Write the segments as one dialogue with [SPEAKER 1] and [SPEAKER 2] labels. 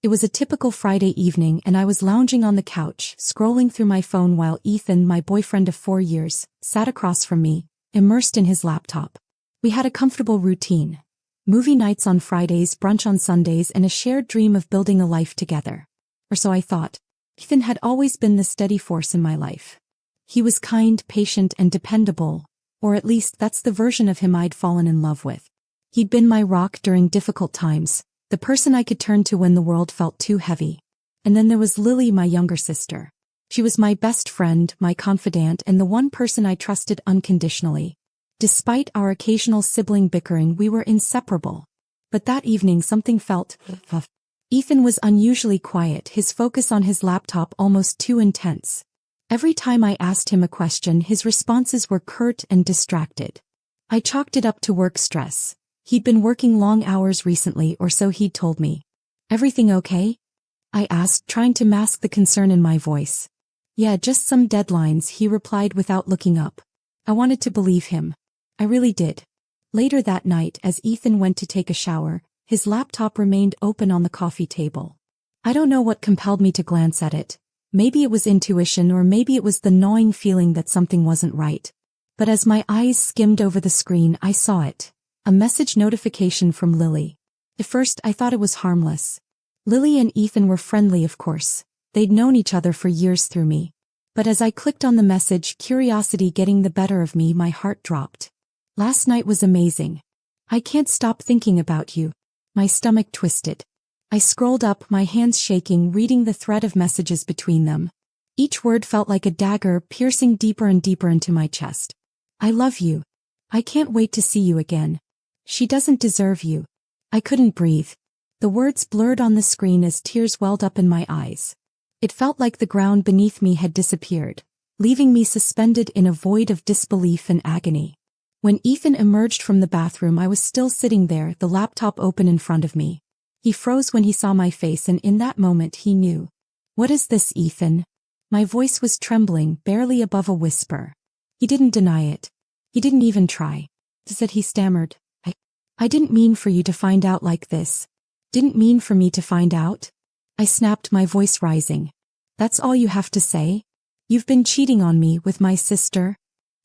[SPEAKER 1] It was a typical Friday evening and I was lounging on the couch, scrolling through my phone while Ethan, my boyfriend of 4 years, sat across from me, immersed in his laptop. We had a comfortable routine. Movie nights on Fridays, brunch on Sundays, and a shared dream of building a life together. Or so I thought. Ethan had always been the steady force in my life. He was kind, patient, and dependable, or at least that's the version of him I'd fallen in love with. He'd been my rock during difficult times, the person I could turn to when the world felt too heavy. And then there was Lily, my younger sister. She was my best friend, my confidant, and the one person I trusted unconditionally. Despite our occasional sibling bickering, we were inseparable. But that evening something felt off. Ethan was unusually quiet, his focus on his laptop almost too intense. Every time I asked him a question, his responses were curt and distracted. I chalked it up to work stress. He'd been working long hours recently, or so he'd told me. "Everything okay?" I asked, trying to mask the concern in my voice. "Yeah, just some deadlines," he replied without looking up. I wanted to believe him. I really did. Later that night, as Ethan went to take a shower, his laptop remained open on the coffee table. I don't know what compelled me to glance at it. Maybe it was intuition, or maybe it was the gnawing feeling that something wasn't right. But as my eyes skimmed over the screen, I saw it. A message notification from Lily. At first, I thought it was harmless. Lily and Ethan were friendly, of course. They'd known each other for years through me. But as I clicked on the message, curiosity getting the better of me, my heart dropped. "Last night was amazing. I can't stop thinking about you." My stomach twisted. I scrolled up, my hands shaking, reading the thread of messages between them. Each word felt like a dagger, piercing deeper and deeper into my chest. "I love you. I can't wait to see you again. She doesn't deserve you." I couldn't breathe. The words blurred on the screen as tears welled up in my eyes. It felt like the ground beneath me had disappeared, leaving me suspended in a void of disbelief and agony. When Ethan emerged from the bathroom, I was still sitting there, the laptop open in front of me. He froze when he saw my face, and in that moment he knew. "What is this, Ethan?" My voice was trembling, barely above a whisper. He didn't deny it. He didn't even try. Instead he stammered. I didn't mean for you to find out like this. Didn't mean for me to find out." I snapped, my voice rising. "That's all you have to say? You've been cheating on me with my sister?"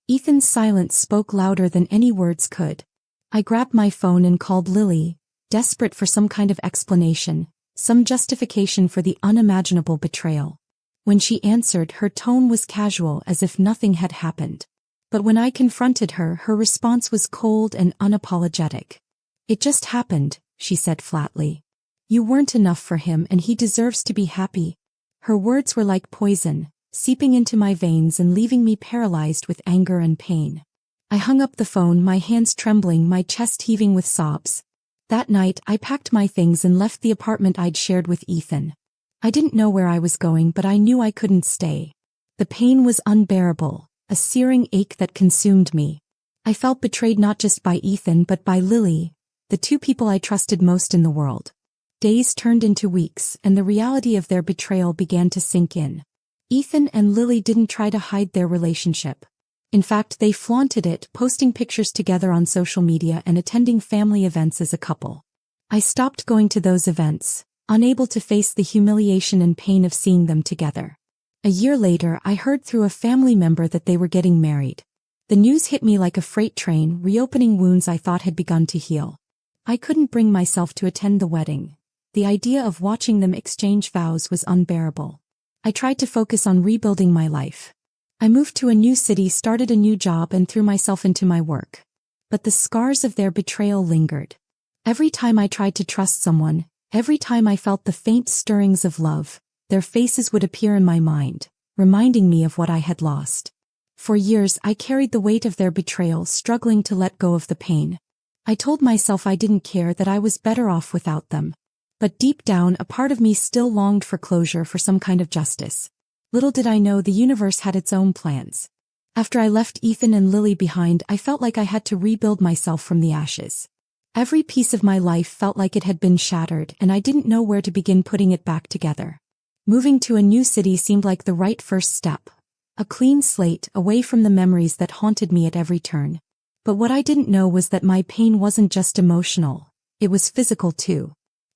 [SPEAKER 1] Ethan's silence spoke louder than any words could. I grabbed my phone and called Lily, desperate for some kind of explanation, some justification for the unimaginable betrayal. When she answered, her tone was casual, as if nothing had happened. But when I confronted her, her response was cold and unapologetic. "It just happened," she said flatly. "You weren't enough for him, and he deserves to be happy." Her words were like poison, seeping into my veins and leaving me paralyzed with anger and pain. I hung up the phone, my hands trembling, my chest heaving with sobs. That night, I packed my things and left the apartment I'd shared with Ethan. I didn't know where I was going, but I knew I couldn't stay. The pain was unbearable, a searing ache that consumed me. I felt betrayed not just by Ethan but by Lily, the two people I trusted most in the world. Days turned into weeks, and the reality of their betrayal began to sink in. Ethan and Lily didn't try to hide their relationship. In fact, they flaunted it, posting pictures together on social media and attending family events as a couple. I stopped going to those events, unable to face the humiliation and pain of seeing them together. A year later, I heard through a family member that they were getting married. The news hit me like a freight train, reopening wounds I thought had begun to heal. I couldn't bring myself to attend the wedding. The idea of watching them exchange vows was unbearable. I tried to focus on rebuilding my life. I moved to a new city, started a new job, and threw myself into my work. But the scars of their betrayal lingered. Every time I tried to trust someone, every time I felt the faint stirrings of love, their faces would appear in my mind, reminding me of what I had lost. For years, I carried the weight of their betrayal, struggling to let go of the pain. I told myself I didn't care, that I was better off without them. But deep down, a part of me still longed for closure, for some kind of justice. Little did I know the universe had its own plans. After I left Ethan and Lily behind, I felt like I had to rebuild myself from the ashes. Every piece of my life felt like it had been shattered, and I didn't know where to begin putting it back together. Moving to a new city seemed like the right first step. A clean slate, away from the memories that haunted me at every turn. But what I didn't know was that my pain wasn't just emotional, it was physical too.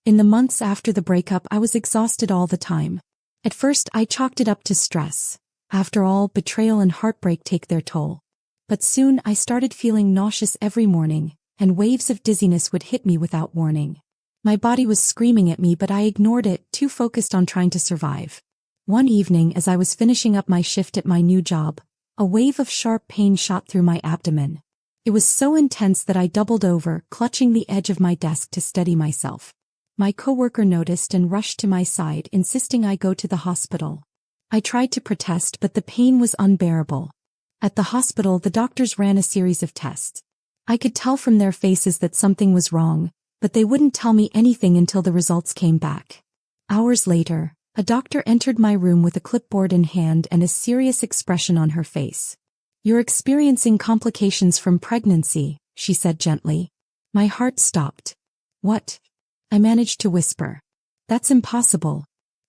[SPEAKER 1] In the months after the breakup, I was exhausted all the time. At first, I chalked it up to stress. After all, betrayal and heartbreak take their toll. But soon I started feeling nauseous every morning, and waves of dizziness would hit me without warning. My body was screaming at me, but I ignored it, too focused on trying to survive. One evening, as I was finishing up my shift at my new job, a wave of sharp pain shot through my abdomen. It was so intense that I doubled over, clutching the edge of my desk to steady myself. My coworker noticed and rushed to my side, insisting I go to the hospital. I tried to protest, but the pain was unbearable. At the hospital, the doctors ran a series of tests. I could tell from their faces that something was wrong, but they wouldn't tell me anything until the results came back. Hours later, a doctor entered my room with a clipboard in hand and a serious expression on her face. "You're experiencing complications from pregnancy," she said gently. My heart stopped. "What?" I managed to whisper. "That's impossible.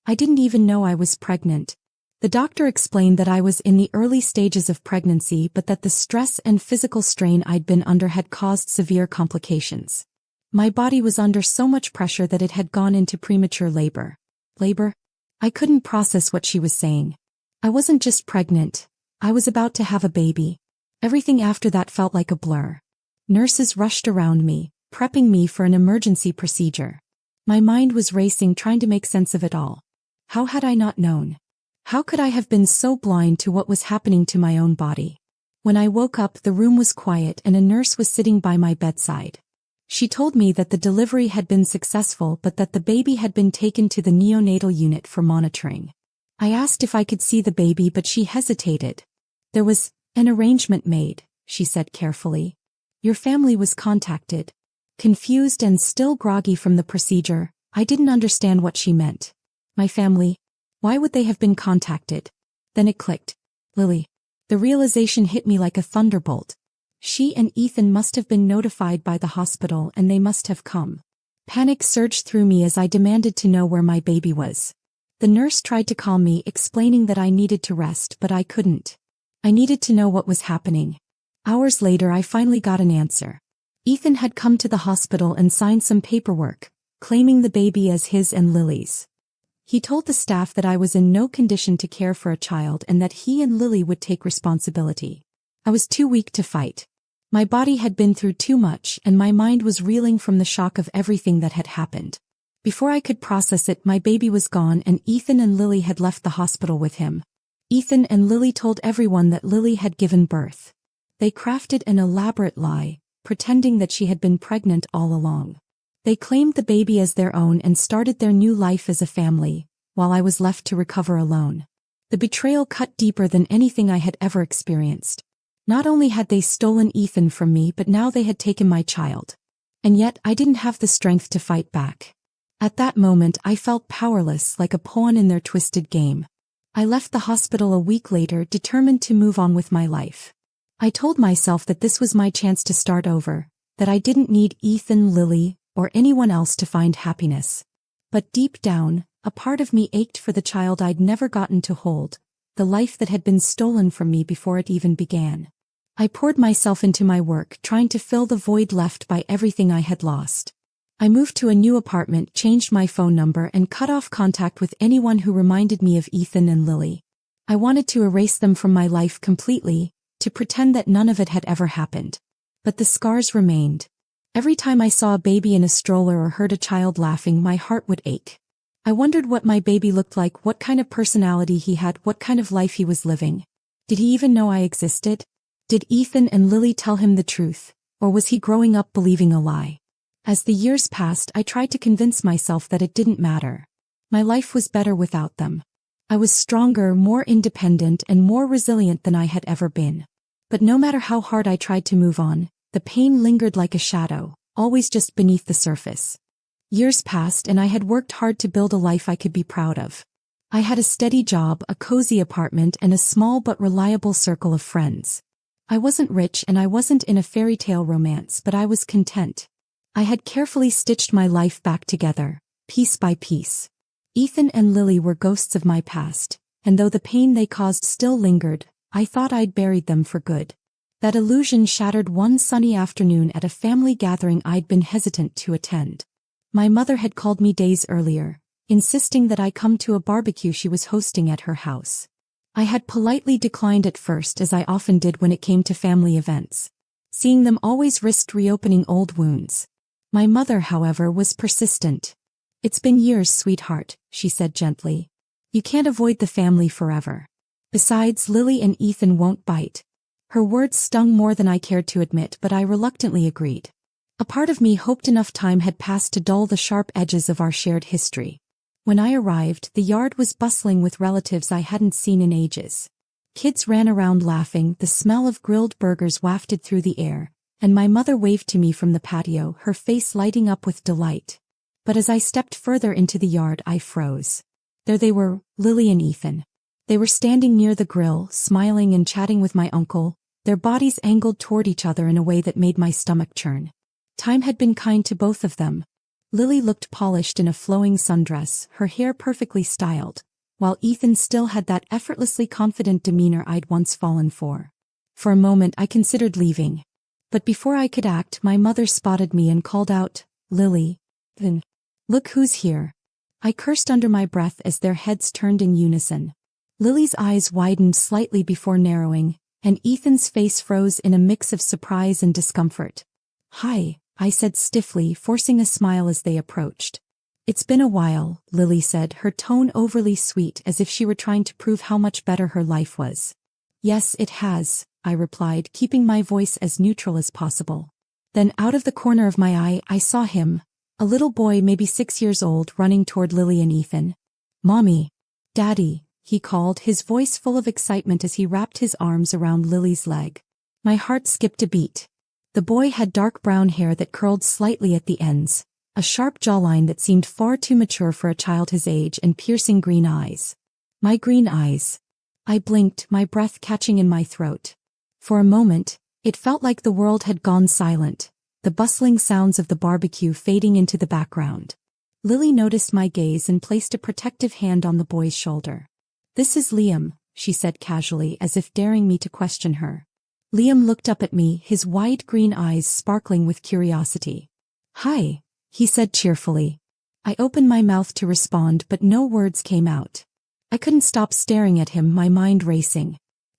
[SPEAKER 1] I didn't even know I was pregnant." The doctor explained that I was in the early stages of pregnancy, but that the stress and physical strain I'd been under had caused severe complications. My body was under so much pressure that it had gone into premature labor. Labor? I couldn't process what she was saying. I wasn't just pregnant. I was about to have a baby. Everything after that felt like a blur. Nurses rushed around me, prepping me for an emergency procedure. My mind was racing, trying to make sense of it all. How had I not known? How could I have been so blind to what was happening to my own body? When I woke up, the room was quiet and a nurse was sitting by my bedside. She told me that the delivery had been successful, but that the baby had been taken to the neonatal unit for monitoring. I asked if I could see the baby, but she hesitated. "There was an arrangement made," she said carefully. "Your family was contacted." Confused and still groggy from the procedure, I didn't understand what she meant. My family? Why would they have been contacted? Then it clicked. Lily. The realization hit me like a thunderbolt. She and Ethan must have been notified by the hospital, and they must have come. Panic surged through me as I demanded to know where my baby was. The nurse tried to calm me, explaining that I needed to rest, but I couldn't. I needed to know what was happening. Hours later, I finally got an answer. Ethan had come to the hospital and signed some paperwork, claiming the baby as his and Lily's. He told the staff that I was in no condition to care for a child and that he and Lily would take responsibility. I was too weak to fight. My body had been through too much, and my mind was reeling from the shock of everything that had happened. Before I could process it, my baby was gone, and Ethan and Lily had left the hospital with him. Ethan and Lily told everyone that Lily had given birth. They crafted an elaborate lie, pretending that she had been pregnant all along. They claimed the baby as their own and started their new life as a family, while I was left to recover alone. The betrayal cut deeper than anything I had ever experienced. Not only had they stolen Ethan from me, but now they had taken my child. And yet I didn't have the strength to fight back. At that moment, I felt powerless, like a pawn in their twisted game. I left the hospital a week later, determined to move on with my life. I told myself that this was my chance to start over, that I didn't need Ethan, Lily, or anyone else to find happiness. But deep down, a part of me ached for the child I'd never gotten to hold, the life that had been stolen from me before it even began. I poured myself into my work, trying to fill the void left by everything I had lost. I moved to a new apartment, changed my phone number, and cut off contact with anyone who reminded me of Ethan and Lily. I wanted to erase them from my life completely, to pretend that none of it had ever happened. But the scars remained. Every time I saw a baby in a stroller or heard a child laughing, my heart would ache. I wondered what my baby looked like, what kind of personality he had, what kind of life he was living. Did he even know I existed? Did Ethan and Lily tell him the truth, or was he growing up believing a lie? As the years passed, I tried to convince myself that it didn't matter. My life was better without them. I was stronger, more independent, and more resilient than I had ever been. But no matter how hard I tried to move on, the pain lingered like a shadow, always just beneath the surface. Years passed, and I had worked hard to build a life I could be proud of. I had a steady job, a cozy apartment, and a small but reliable circle of friends. I wasn't rich and I wasn't in a fairy tale romance, but I was content. I had carefully stitched my life back together, piece by piece. Ethan and Lily were ghosts of my past, and though the pain they caused still lingered, I thought I'd buried them for good. That illusion shattered one sunny afternoon at a family gathering I'd been hesitant to attend. My mother had called me days earlier, insisting that I come to a barbecue she was hosting at her house. I had politely declined at first, as I often did when it came to family events. Seeing them always risked reopening old wounds. My mother, however, was persistent. "It's been years, sweetheart," she said gently. "You can't avoid the family forever. Besides, Lily and Ethan won't bite." Her words stung more than I cared to admit, but I reluctantly agreed. A part of me hoped enough time had passed to dull the sharp edges of our shared history. When I arrived, the yard was bustling with relatives I hadn't seen in ages. Kids ran around laughing, the smell of grilled burgers wafted through the air, and my mother waved to me from the patio, her face lighting up with delight. But as I stepped further into the yard, I froze. There they were, Lily and Ethan. They were standing near the grill, smiling and chatting with my uncle, their bodies angled toward each other in a way that made my stomach churn. Time had been kind to both of them. Lily looked polished in a flowing sundress, her hair perfectly styled, while Ethan still had that effortlessly confident demeanor I'd once fallen for. For a moment I considered leaving. But before I could act, my mother spotted me and called out, "Lily, then, look who's here." I cursed under my breath as their heads turned in unison. Lily's eyes widened slightly before narrowing, and Ethan's face froze in a mix of surprise and discomfort. "Hi," I said stiffly, forcing a smile as they approached. "It's been a while," Lily said, her tone overly sweet, as if she were trying to prove how much better her life was. "Yes, it has," I replied, keeping my voice as neutral as possible. Then out of the corner of my eye, I saw him, a little boy maybe 6 years old, running toward Lily and Ethan. "Mommy, Daddy," he called, his voice full of excitement as he wrapped his arms around Lily's leg. My heart skipped a beat. The boy had dark brown hair that curled slightly at the ends, a sharp jawline that seemed far too mature for a child his age, and piercing green eyes. My green eyes. I blinked, my breath catching in my throat. For a moment, it felt like the world had gone silent, the bustling sounds of the barbecue fading into the background. Lily noticed my gaze and placed a protective hand on the boy's shoulder. "This is Liam," she said casually, as if daring me to question her. Liam looked up at me, his wide green eyes sparkling with curiosity. "Hi," he said cheerfully. I opened my mouth to respond, but no words came out. I couldn't stop staring at him, my mind racing.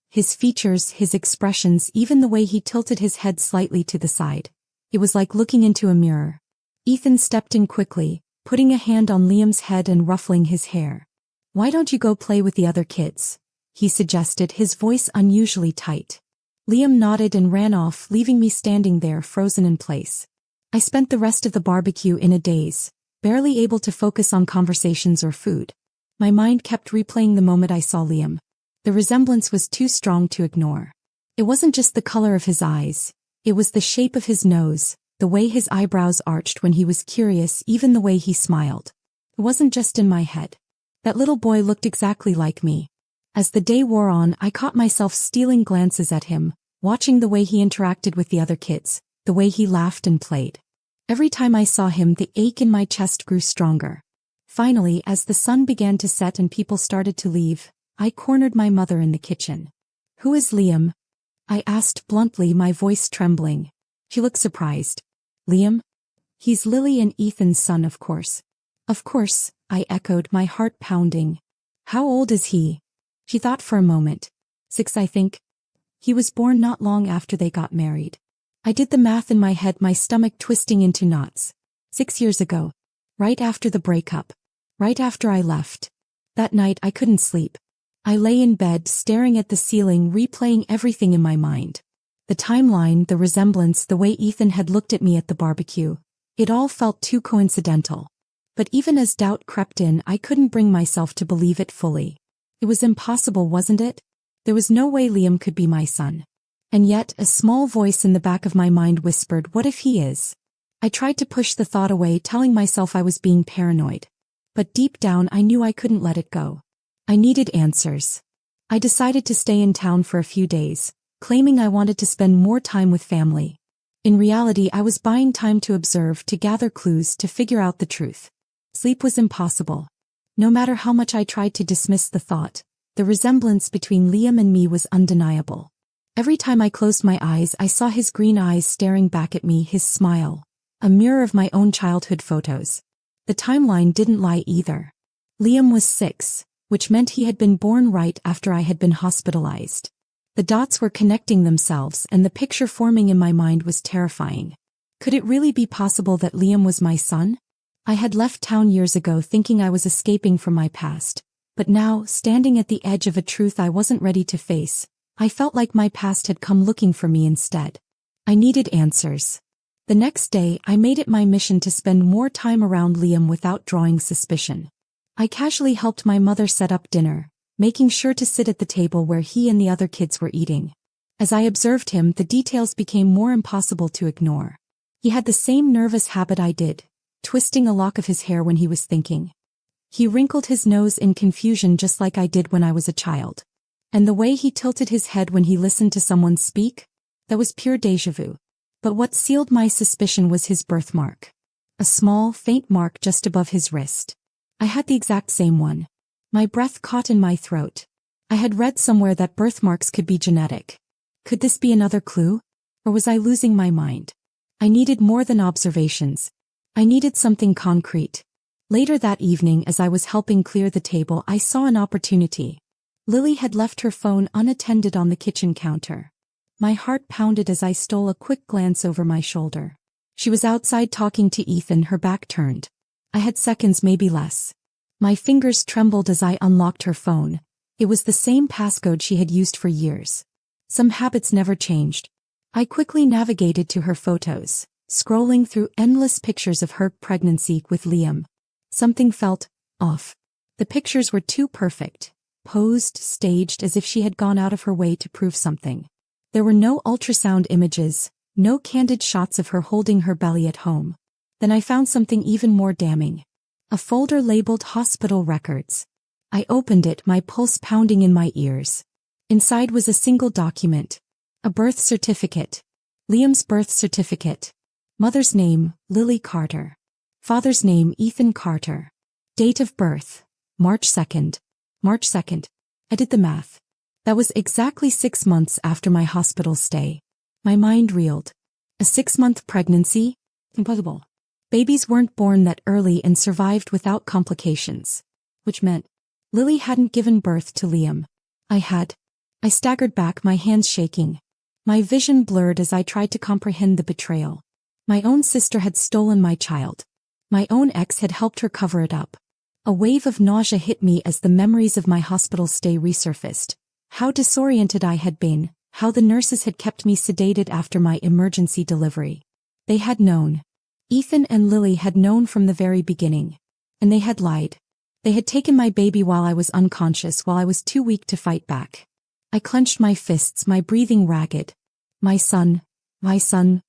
[SPEAKER 1] His features, his expressions, even the way he tilted his head slightly to the side. It was like looking into a mirror. Ethan stepped in quickly, putting a hand on Liam's head and ruffling his hair. "Why don't you go play with the other kids?" he suggested, his voice unusually tight. Liam nodded and ran off, leaving me standing there, frozen in place. I spent the rest of the barbecue in a daze, barely able to focus on conversations or food. My mind kept replaying the moment I saw Liam. The resemblance was too strong to ignore. It wasn't just the color of his eyes. It was the shape of his nose, the way his eyebrows arched when he was curious, even the way he smiled. It wasn't just in my head. That little boy looked exactly like me. As the day wore on, I caught myself stealing glances at him, watching the way he interacted with the other kids, the way he laughed and played. Every time I saw him, the ache in my chest grew stronger. Finally, as the sun began to set and people started to leave, I cornered my mother in the kitchen. "Who is Liam?" I asked bluntly, my voice trembling. She looked surprised. "Liam? He's Lily and Ethan's son, of course." "Of course," I echoed, my heart pounding. "How old is he?" She thought for a moment. 6, I think. He was born not long after they got married. I did the math in my head, my stomach twisting into knots. 6 years ago. Right after the breakup. Right after I left. That night I couldn't sleep. I lay in bed, staring at the ceiling, replaying everything in my mind. The timeline, the resemblance, the way Ethan had looked at me at the barbecue. It all felt too coincidental. But even as doubt crept in, I couldn't bring myself to believe it fully. It was impossible, wasn't it? There was no way Liam could be my son. And yet, a small voice in the back of my mind whispered, "What if he is?" I tried to push the thought away, telling myself I was being paranoid. But deep down I knew I couldn't let it go. I needed answers. I decided to stay in town for a few days, claiming I wanted to spend more time with family. In reality, I was buying time to observe, to gather clues, to figure out the truth. Sleep was impossible. No matter how much I tried to dismiss the thought, the resemblance between Liam and me was undeniable. Every time I closed my eyes, I saw his green eyes staring back at me, his smile, a mirror of my own childhood photos. The timeline didn't lie either. Liam was 6, which meant he had been born right after I had been hospitalized. The dots were connecting themselves and the picture forming in my mind was terrifying. Could it really be possible that Liam was my son? I had left town years ago thinking I was escaping from my past, but now, standing at the edge of a truth I wasn't ready to face, I felt like my past had come looking for me instead. I needed answers. The next day, I made it my mission to spend more time around Liam without drawing suspicion. I casually helped my mother set up dinner, making sure to sit at the table where he and the other kids were eating. As I observed him, the details became more impossible to ignore. He had the same nervous habit I did, twisting a lock of his hair when he was thinking. He wrinkled his nose in confusion just like I did when I was a child. And the way he tilted his head when he listened to someone speak? That was pure déjà vu. But what sealed my suspicion was his birthmark. A small, faint mark just above his wrist. I had the exact same one. My breath caught in my throat. I had read somewhere that birthmarks could be genetic. Could this be another clue? Or was I losing my mind? I needed more than observations. I needed something concrete. Later that evening, as I was helping clear the table, I saw an opportunity. Lily had left her phone unattended on the kitchen counter. My heart pounded as I stole a quick glance over my shoulder. She was outside talking to Ethan, her back turned. I had seconds, maybe less. My fingers trembled as I unlocked her phone. It was the same passcode she had used for years. Some habits never changed. I quickly navigated to her photos, scrolling through endless pictures of her pregnancy with Liam. Something felt off. The pictures were too perfect, posed, staged as if she had gone out of her way to prove something. There were no ultrasound images, no candid shots of her holding her belly at home. Then I found something even more damning. A folder labeled hospital records. I opened it, my pulse pounding in my ears. Inside was a single document. A birth certificate. Liam's birth certificate. Mother's name, Lily Carter. Father's name, Ethan Carter. Date of birth, March 2nd. March 2nd. I did the math. That was exactly 6 months after my hospital stay. My mind reeled. A 6-month pregnancy? Impossible. Babies weren't born that early and survived without complications. Which meant Lily hadn't given birth to Liam. I had. I staggered back, my hands shaking. My vision blurred as I tried to comprehend the betrayal. My own sister had stolen my child. My own ex had helped her cover it up. A wave of nausea hit me as the memories of my hospital stay resurfaced. How disoriented I had been, how the nurses had kept me sedated after my emergency delivery. They had known. Ethan and Lily had known from the very beginning. And they had lied. They had taken my baby while I was unconscious, while I was too weak to fight back. I clenched my fists, my breathing ragged. My son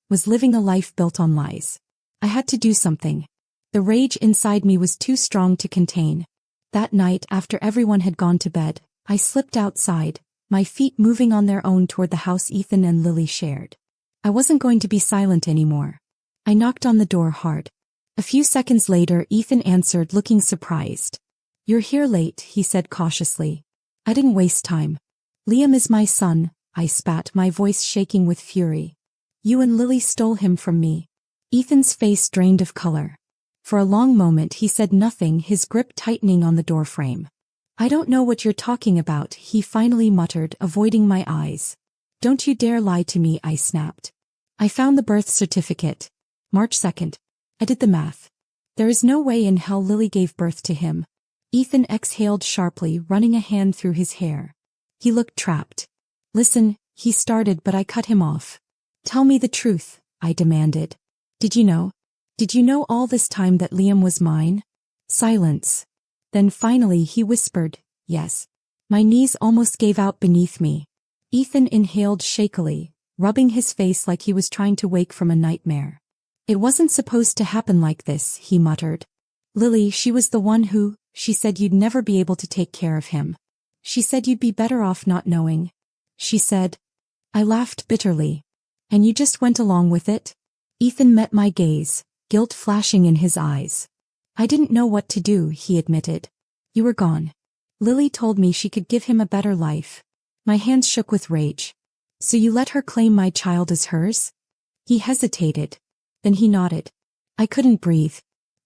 [SPEAKER 1] was living a life built on lies. I had to do something. The rage inside me was too strong to contain. That night, after everyone had gone to bed, I slipped outside, my feet moving on their own toward the house Ethan and Lily shared. I wasn't going to be silent anymore. I knocked on the door hard. A few seconds later, Ethan answered, looking surprised. "You're here late," he said cautiously. I didn't waste time. "Liam is my son," I spat, my voice shaking with fury. "You and Lily stole him from me." Ethan's face drained of color. For a long moment he said nothing, his grip tightening on the doorframe. "I don't know what you're talking about," he finally muttered, avoiding my eyes. "Don't you dare lie to me," I snapped. "I found the birth certificate. March 2nd. I did the math. There is no way in hell Lily gave birth to him." Ethan exhaled sharply, running a hand through his hair. He looked trapped. "Listen," he started, but I cut him off. "Tell me the truth," I demanded. Did you know all this time that Liam was mine?" Silence. Then finally he whispered, "Yes." My knees almost gave out beneath me. Ethan inhaled shakily, rubbing his face like he was trying to wake from a nightmare. "It wasn't supposed to happen like this," he muttered. "Lily, she was the one who, she said you'd never be able to take care of him. She said you'd be better off not knowing. She said." I laughed bitterly. "And you just went along with it?" Ethan met my gaze, guilt flashing in his eyes. "I didn't know what to do," he admitted. "You were gone. Lily told me she could give him a better life." My hands shook with rage. "So you let her claim my child as hers?" He hesitated. Then he nodded. I couldn't breathe.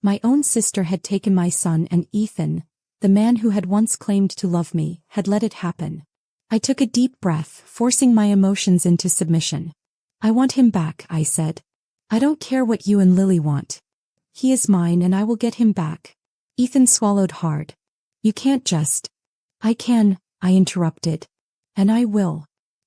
[SPEAKER 1] My own sister had taken my son, and Ethan, the man who had once claimed to love me, had let it happen. I took a deep breath, forcing my emotions into submission. I want him back, I said. I don't care what you and Lily want. He is mine and I will get him back. Ethan swallowed hard. You can't just. I can, I interrupted. And I will.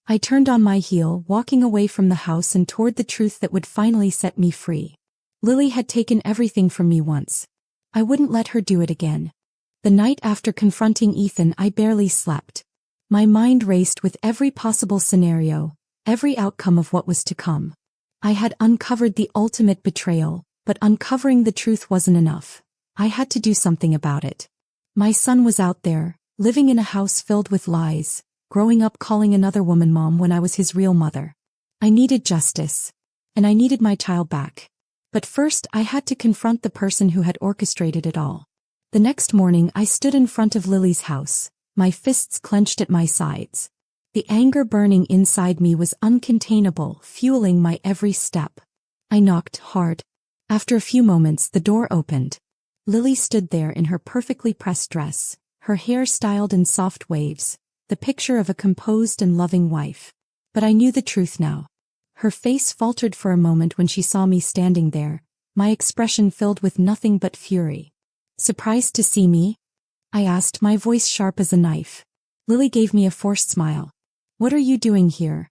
[SPEAKER 1] I turned on my heel, walking away from the house and toward the truth that would finally set me free. Lily had taken everything from me once. I wouldn't let her do it again. The night after confronting Ethan, I barely slept. My mind raced with every possible scenario, every outcome of what was to come. I had uncovered the ultimate betrayal, but uncovering the truth wasn't enough. I had to do something about it. My son was out there, living in a house filled with lies, growing up calling another woman mom when I was his real mother. I needed justice. And I needed my child back. But first I had to confront the person who had orchestrated it all. The next morning I stood in front of Lily's house, my fists clenched at my sides. The anger burning inside me was uncontainable, fueling my every step. I knocked hard. After a few moments the door opened. Lily stood there in her perfectly pressed dress, her hair styled in soft waves, the picture of a composed and loving wife. But I knew the truth now. Her face faltered for a moment when she saw me standing there, my expression filled with nothing but fury. Surprised to see me? I asked, my voice sharp as a knife. Lily gave me a forced smile. What are you doing here?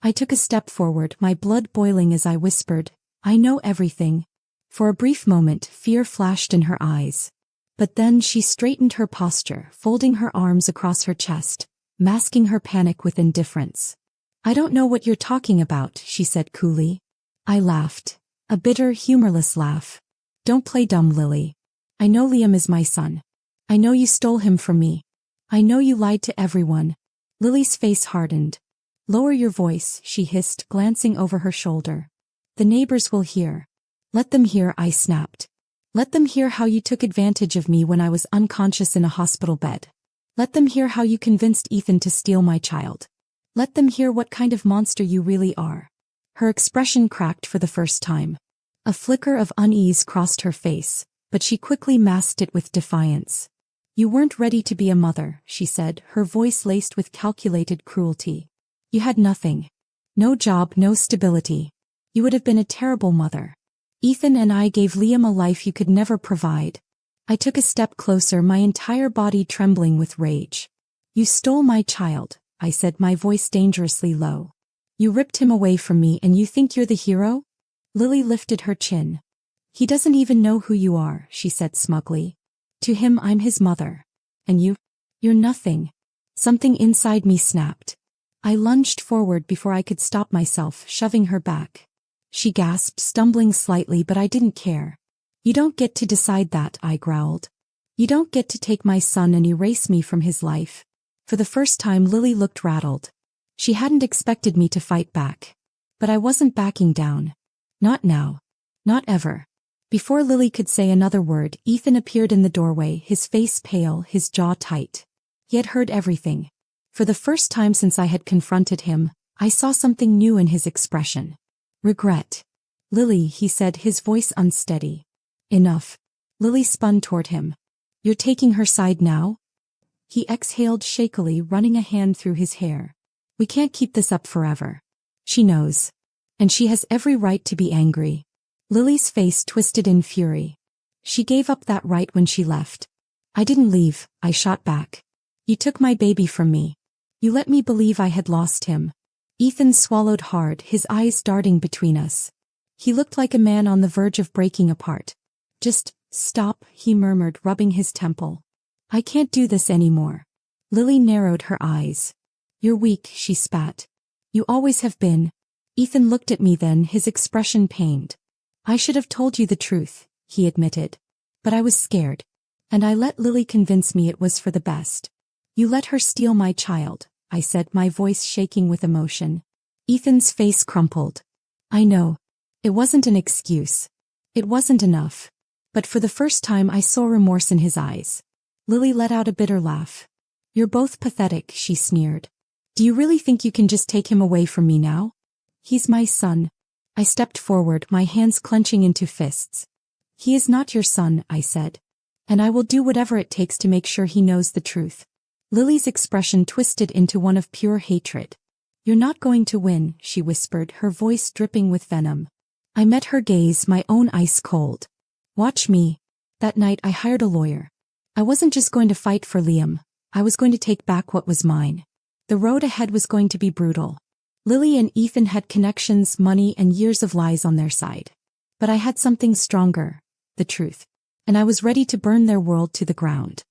[SPEAKER 1] I took a step forward, my blood boiling as I whispered, I know everything. For a brief moment, fear flashed in her eyes. But then she straightened her posture, folding her arms across her chest, masking her panic with indifference. I don't know what you're talking about, she said coolly. I laughed. A bitter, humorless laugh. Don't play dumb, Lily. I know Liam is my son. I know you stole him from me. I know you lied to everyone. Lily's face hardened. Lower your voice, she hissed, glancing over her shoulder. The neighbors will hear. Let them hear, I snapped. Let them hear how you took advantage of me when I was unconscious in a hospital bed. Let them hear how you convinced Ethan to steal my child. Let them hear what kind of monster you really are. Her expression cracked for the first time. A flicker of unease crossed her face, but she quickly masked it with defiance. You weren't ready to be a mother, she said, her voice laced with calculated cruelty. You had nothing. No job, no stability. You would have been a terrible mother. Ethan and I gave Liam a life you could never provide. I took a step closer, my entire body trembling with rage. You stole my child, I said, my voice dangerously low. You ripped him away from me and you think you're the hero? Lily lifted her chin. He doesn't even know who you are, she said smugly. To him I'm his mother. And you're nothing. Something inside me snapped. I lunged forward before I could stop myself, shoving her back. She gasped, stumbling slightly, but I didn't care. You don't get to decide that, I growled. You don't get to take my son and erase me from his life. For the first time Lily looked rattled. She hadn't expected me to fight back. But I wasn't backing down. Not now. Not ever. Before Lily could say another word, Ethan appeared in the doorway, his face pale, his jaw tight. He had heard everything. For the first time since I had confronted him, I saw something new in his expression. Regret. Lily, he said, his voice unsteady. Enough. Lily spun toward him. You're taking her side now? He exhaled shakily, running a hand through his hair. We can't keep this up forever. She knows. And she has every right to be angry. Lily's face twisted in fury. She gave up that right when she left. I didn't leave, I shot back. You took my baby from me. You let me believe I had lost him. Ethan swallowed hard, his eyes darting between us. He looked like a man on the verge of breaking apart. Just stop, he murmured, rubbing his temple. I can't do this anymore. Lily narrowed her eyes. You're weak, she spat. You always have been. Ethan looked at me then, his expression pained. I should have told you the truth, he admitted. But I was scared. And I let Lily convince me it was for the best. You let her steal my child, I said, my voice shaking with emotion. Ethan's face crumpled. I know. It wasn't an excuse. It wasn't enough. But for the first time I saw remorse in his eyes. Lily let out a bitter laugh. You're both pathetic, she sneered. Do you really think you can just take him away from me now? He's my son. I stepped forward, my hands clenching into fists. He is not your son, I said. And I will do whatever it takes to make sure he knows the truth. Lily's expression twisted into one of pure hatred. You're not going to win, she whispered, her voice dripping with venom. I met her gaze, my own ice cold. Watch me. That night I hired a lawyer. I wasn't just going to fight for Liam. I was going to take back what was mine. The road ahead was going to be brutal. Lily and Ethan had connections, money, and years of lies on their side. But I had something stronger, the truth. And I was ready to burn their world to the ground.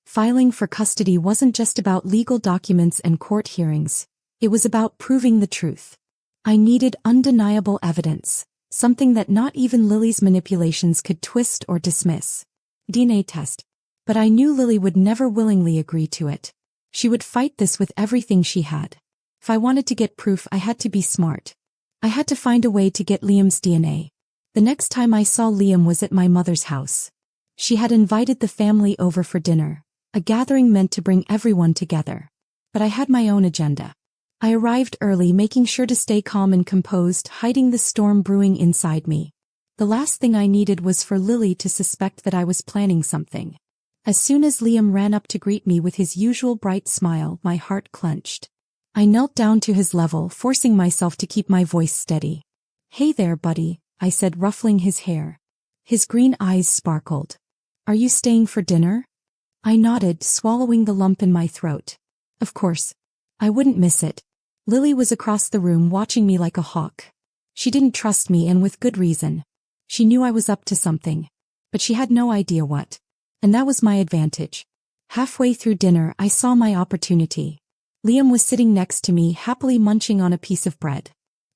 [SPEAKER 1] Filing for custody wasn't just about legal documents and court hearings. It was about proving the truth. I needed undeniable evidence, something that not even Lily's manipulations could twist or dismiss. DNA test. But I knew Lily would never willingly agree to it. She would fight this with everything she had. If I wanted to get proof, I had to be smart. I had to find a way to get Liam's DNA. The next time I saw Liam was at my mother's house. She had invited the family over for dinner, a gathering meant to bring everyone together. But I had my own agenda. I arrived early, making sure to stay calm and composed, hiding the storm brewing inside me. The last thing I needed was for Lily to suspect that I was planning something. As soon as Liam ran up to greet me with his usual bright smile, my heart clenched. I knelt down to his level, forcing myself to keep my voice steady. Hey there, buddy, I said, ruffling his hair. His green eyes sparkled. Are you staying for dinner? I nodded, swallowing the lump in my throat. Of course. I wouldn't miss it. Lily was across the room watching me like a hawk. She didn't trust me, and with good reason. She knew I was up to something. But she had no idea what. And that was my advantage. Halfway through dinner, I saw my opportunity. Liam was sitting next to me, happily munching on a piece of bread.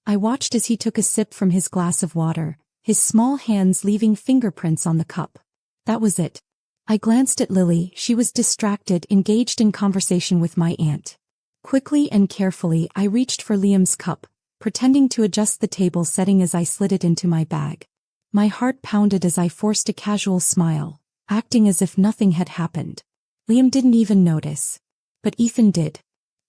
[SPEAKER 1] I watched as he took a sip from his glass of water, his small hands leaving fingerprints on the cup. That was it. I glanced at Lily. She was distracted, engaged in conversation with my aunt. Quickly and carefully, I reached for Liam's cup, pretending to adjust the table setting as I slid it into my bag. My heart pounded as I forced a casual smile, acting as if nothing had happened. Liam didn't even notice. But Ethan did.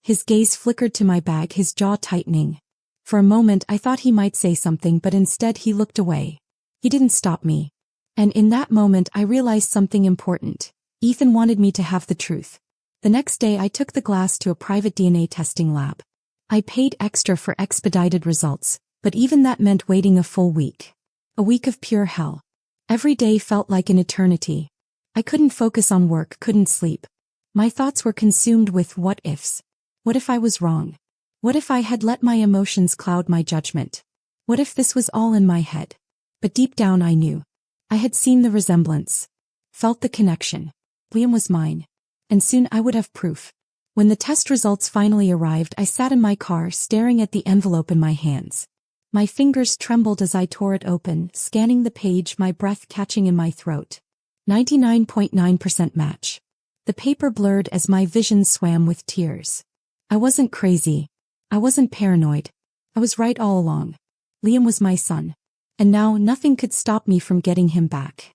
[SPEAKER 1] His gaze flickered to my bag, his jaw tightening. For a moment I thought he might say something, but instead he looked away. He didn't stop me. And in that moment I realized something important. Ethan wanted me to have the truth. The next day I took the glass to a private DNA testing lab. I paid extra for expedited results, but even that meant waiting a full week. A week of pure hell. Every day felt like an eternity. I couldn't focus on work, couldn't sleep. My thoughts were consumed with what ifs. What if I was wrong? What if I had let my emotions cloud my judgment? What if this was all in my head? But deep down I knew. I had seen the resemblance. Felt the connection. Liam was mine. And soon I would have proof. When the test results finally arrived, I sat in my car staring at the envelope in my hands. My fingers trembled as I tore it open, scanning the page, my breath catching in my throat. 99.9% match. The paper blurred as my vision swam with tears. I wasn't crazy. I wasn't paranoid. I was right all along. Liam was my son. And now nothing could stop me from getting him back.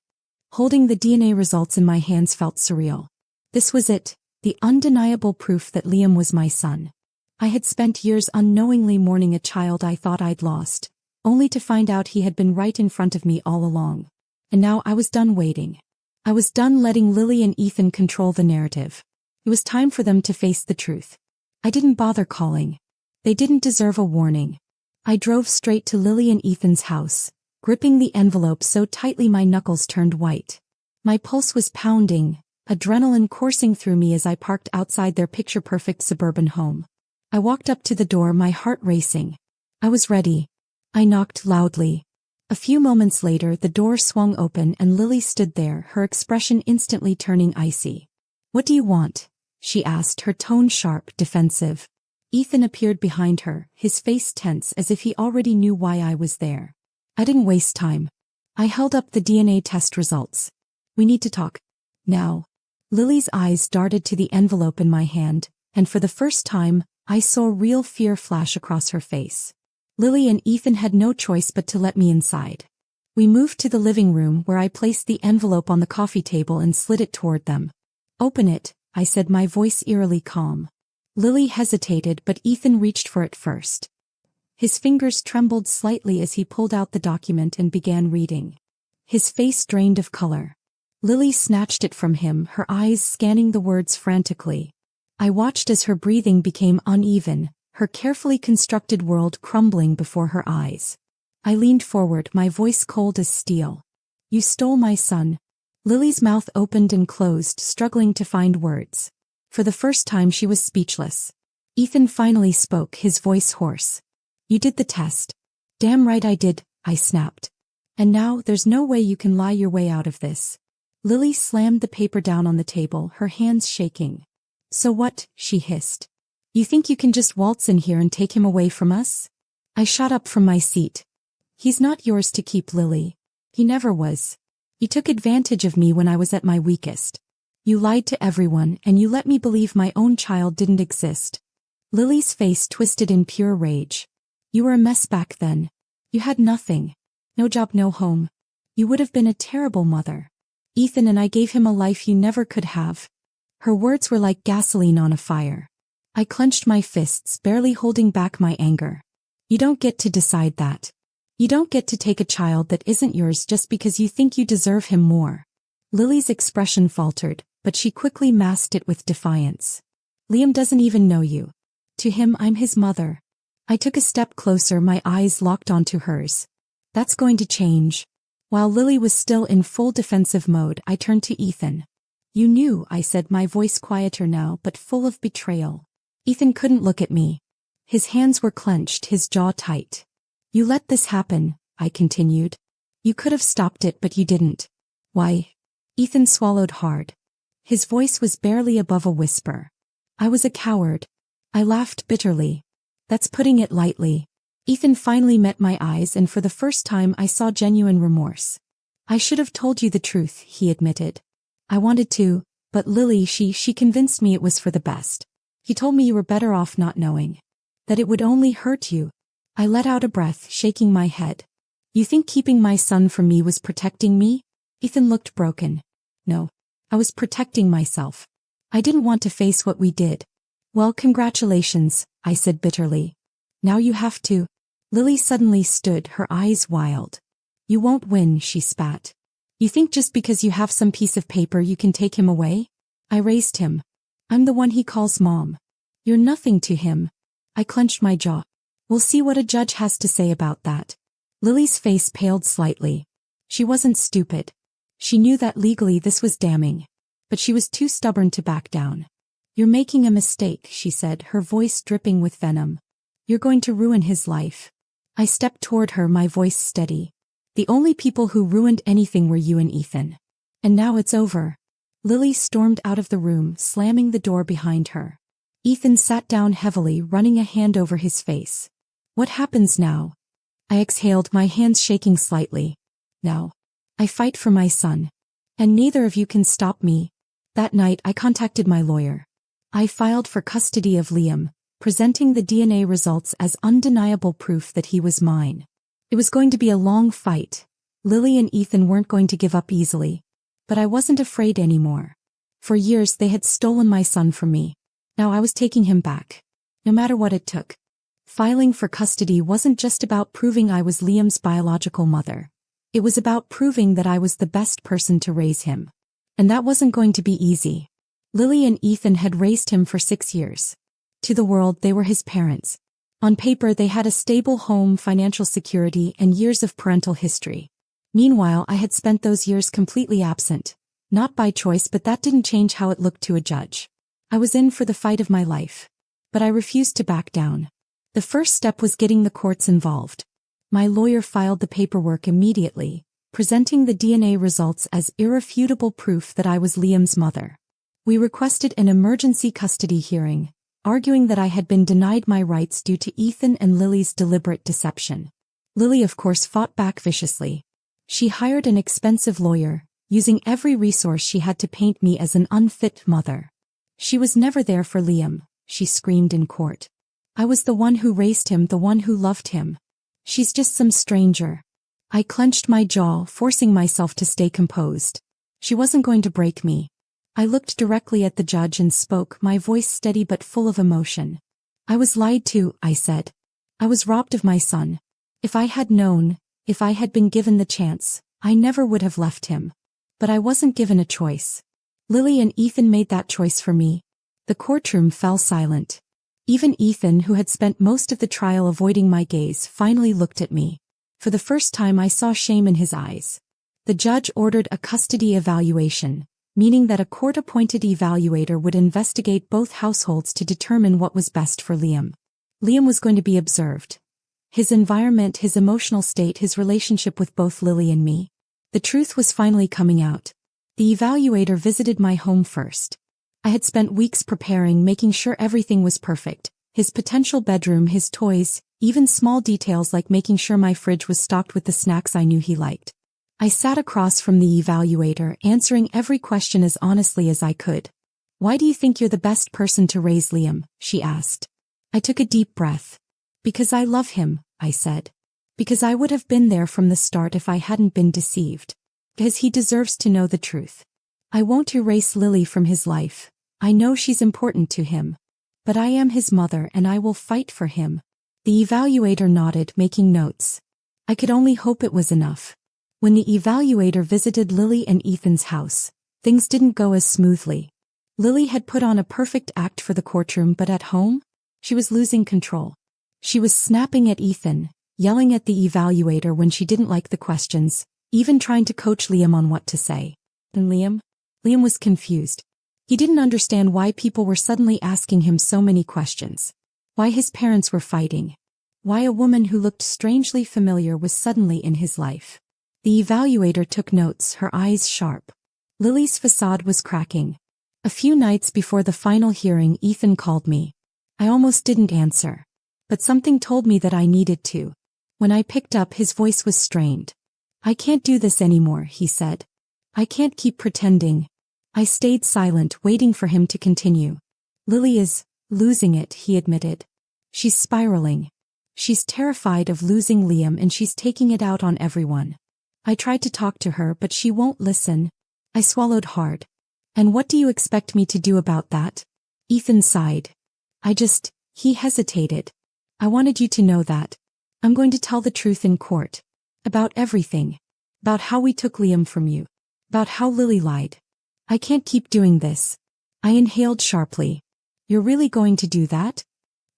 [SPEAKER 1] Holding the DNA results in my hands felt surreal. This was it, the undeniable proof that Liam was my son. I had spent years unknowingly mourning a child I thought I'd lost, only to find out he had been right in front of me all along. And now I was done waiting. I was done letting Lily and Ethan control the narrative. It was time for them to face the truth. I didn't bother calling. They didn't deserve a warning. I drove straight to Lily and Ethan's house, gripping the envelope so tightly my knuckles turned white. My pulse was pounding, adrenaline coursing through me as I parked outside their picture-perfect suburban home. I walked up to the door, my heart racing. I was ready. I knocked loudly. A few moments later, the door swung open and Lily stood there, her expression instantly turning icy. "What do you want?" she asked, her tone sharp, defensive. Ethan appeared behind her, his face tense as if he already knew why I was there. I didn't waste time. I held up the DNA test results. "We need to talk. Now." Lily's eyes darted to the envelope in my hand, and for the first time, I saw real fear flash across her face. Lily and Ethan had no choice but to let me inside. We moved to the living room where I placed the envelope on the coffee table and slid it toward them. "Open it," I said, my voice eerily calm. Lily hesitated, but Ethan reached for it first. His fingers trembled slightly as he pulled out the document and began reading. His face drained of color. Lily snatched it from him, her eyes scanning the words frantically. I watched as her breathing became uneven, her carefully constructed world crumbling before her eyes. I leaned forward, my voice cold as steel. You stole my son. Lily's mouth opened and closed, struggling to find words. For the first time she was speechless. Ethan finally spoke, his voice hoarse. You did the test. Damn right I did, I snapped. And now there's no way you can lie your way out of this. Lily slammed the paper down on the table, her hands shaking. So what? She hissed. You think you can just waltz in here and take him away from us? I shot up from my seat. He's not yours to keep, Lily. He never was. You took advantage of me when I was at my weakest. You lied to everyone and you let me believe my own child didn't exist. Lily's face twisted in pure rage. You were a mess back then. You had nothing. No job, no home. You would have been a terrible mother. Ethan and I gave him a life you never could have. Her words were like gasoline on a fire. I clenched my fists, barely holding back my anger. You don't get to decide that. You don't get to take a child that isn't yours just because you think you deserve him more. Lily's expression faltered, but she quickly masked it with defiance. Liam doesn't even know you. To him, I'm his mother. I took a step closer, my eyes locked onto hers. That's going to change. While Lily was still in full defensive mode, I turned to Ethan. You knew, I said, my voice quieter now but full of betrayal. Ethan couldn't look at me. His hands were clenched, his jaw tight. You let this happen, I continued. You could have stopped it, but you didn't. Why? Ethan swallowed hard. His voice was barely above a whisper. I was a coward. I laughed bitterly. That's putting it lightly. Ethan finally met my eyes, and for the first time I saw genuine remorse. I should have told you the truth, he admitted. I wanted to, but Lily, she convinced me it was for the best. He told me you were better off not knowing. That it would only hurt you. I let out a breath, shaking my head. You think keeping my son from me was protecting me? Ethan looked broken. No. I was protecting myself. I didn't want to face what we did. Well, congratulations, I said bitterly. Now you have to. Lily suddenly stood, her eyes wild. You won't win, she spat. You think just because you have some piece of paper you can take him away? I raised him. I'm the one he calls mom. You're nothing to him. I clenched my jaw. We'll see what a judge has to say about that. Lily's face paled slightly. She wasn't stupid. She knew that legally this was damning. But she was too stubborn to back down. You're making a mistake, she said, her voice dripping with venom. You're going to ruin his life. I stepped toward her, my voice steady. The only people who ruined anything were you and Ethan. And now it's over. Lily stormed out of the room, slamming the door behind her. Ethan sat down heavily, running a hand over his face. What happens now? I exhaled, my hands shaking slightly. Now. I fight for my son. And neither of you can stop me. That night I contacted my lawyer. I filed for custody of Liam, presenting the DNA results as undeniable proof that he was mine. It was going to be a long fight. Lily and Ethan weren't going to give up easily. But I wasn't afraid anymore. For years they had stolen my son from me. Now I was taking him back. No matter what it took. Filing for custody wasn't just about proving I was Liam's biological mother. It was about proving that I was the best person to raise him. And that wasn't going to be easy. Lily and Ethan had raised him for 6 years. To the world, they were his parents. On paper, they had a stable home, financial security, and years of parental history. Meanwhile, I had spent those years completely absent. Not by choice, but that didn't change how it looked to a judge. I was in for the fight of my life. But I refused to back down. The first step was getting the courts involved. My lawyer filed the paperwork immediately, presenting the DNA results as irrefutable proof that I was Liam's mother. We requested an emergency custody hearing, arguing that I had been denied my rights due to Ethan and Lily's deliberate deception. Lily, of course, fought back viciously. She hired an expensive lawyer, using every resource she had to paint me as an unfit mother. She was never there for Liam, she screamed in court. I was the one who raised him, the one who loved him. She's just some stranger. I clenched my jaw, forcing myself to stay composed. She wasn't going to break me. I looked directly at the judge and spoke, my voice steady but full of emotion. I was lied to, I said. I was robbed of my son. If I had known, if I had been given the chance, I never would have left him. But I wasn't given a choice. Lily and Ethan made that choice for me. The courtroom fell silent. Even Ethan, who had spent most of the trial avoiding my gaze, finally looked at me. For the first time I saw shame in his eyes. The judge ordered a custody evaluation, meaning that a court-appointed evaluator would investigate both households to determine what was best for Liam. Liam was going to be observed. His environment, his emotional state, his relationship with both Lily and me. The truth was finally coming out. The evaluator visited my home first. I had spent weeks preparing, making sure everything was perfect. His potential bedroom, his toys, even small details like making sure my fridge was stocked with the snacks I knew he liked. I sat across from the evaluator, answering every question as honestly as I could. "Why do you think you're the best person to raise Liam?" she asked. I took a deep breath. "Because I love him," I said. "Because I would have been there from the start if I hadn't been deceived. Because he deserves to know the truth. I won't erase Lily from his life. I know she's important to him. But I am his mother and I will fight for him." The evaluator nodded, making notes. I could only hope it was enough. When the evaluator visited Lily and Ethan's house, things didn't go as smoothly. Lily had put on a perfect act for the courtroom, but at home, she was losing control. She was snapping at Ethan, yelling at the evaluator when she didn't like the questions, even trying to coach Liam on what to say. And Liam was confused. He didn't understand why people were suddenly asking him so many questions. Why his parents were fighting. Why a woman who looked strangely familiar was suddenly in his life. The evaluator took notes, her eyes sharp. Lily's facade was cracking. A few nights before the final hearing, Ethan called me. I almost didn't answer. But something told me that I needed to. When I picked up, his voice was strained. "I can't do this anymore," he said. "I can't keep pretending." I stayed silent, waiting for him to continue. "Lily is losing it," he admitted. "She's spiraling. She's terrified of losing Liam and she's taking it out on everyone. I tried to talk to her, but she won't listen." I swallowed hard. "And what do you expect me to do about that?" Ethan sighed. He hesitated. "I wanted you to know that. I'm going to tell the truth in court. About everything. About how we took Liam from you. About how Lily lied. I can't keep doing this." I inhaled sharply. "You're really going to do that?"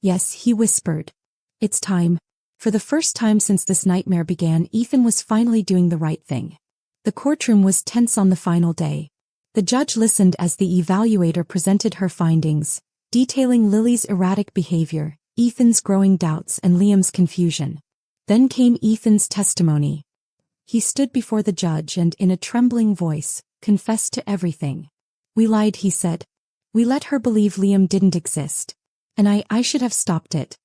[SPEAKER 1] "Yes," he whispered. "It's time." For the first time since this nightmare began, Ethan was finally doing the right thing. The courtroom was tense on the final day. The judge listened as the evaluator presented her findings, detailing Lily's erratic behavior, Ethan's growing doubts, and Liam's confusion. Then came Ethan's testimony. He stood before the judge and, in a trembling voice, confessed to everything. "We lied," he said. "We let her believe Liam didn't exist. And I should have stopped it.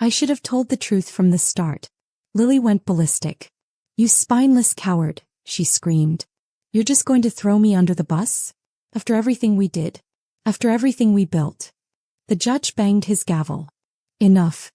[SPEAKER 1] I should have told the truth from the start." Lily went ballistic. "You spineless coward," she screamed. "You're just going to throw me under the bus? After everything we did? After everything we built?" The judge banged his gavel. "Enough."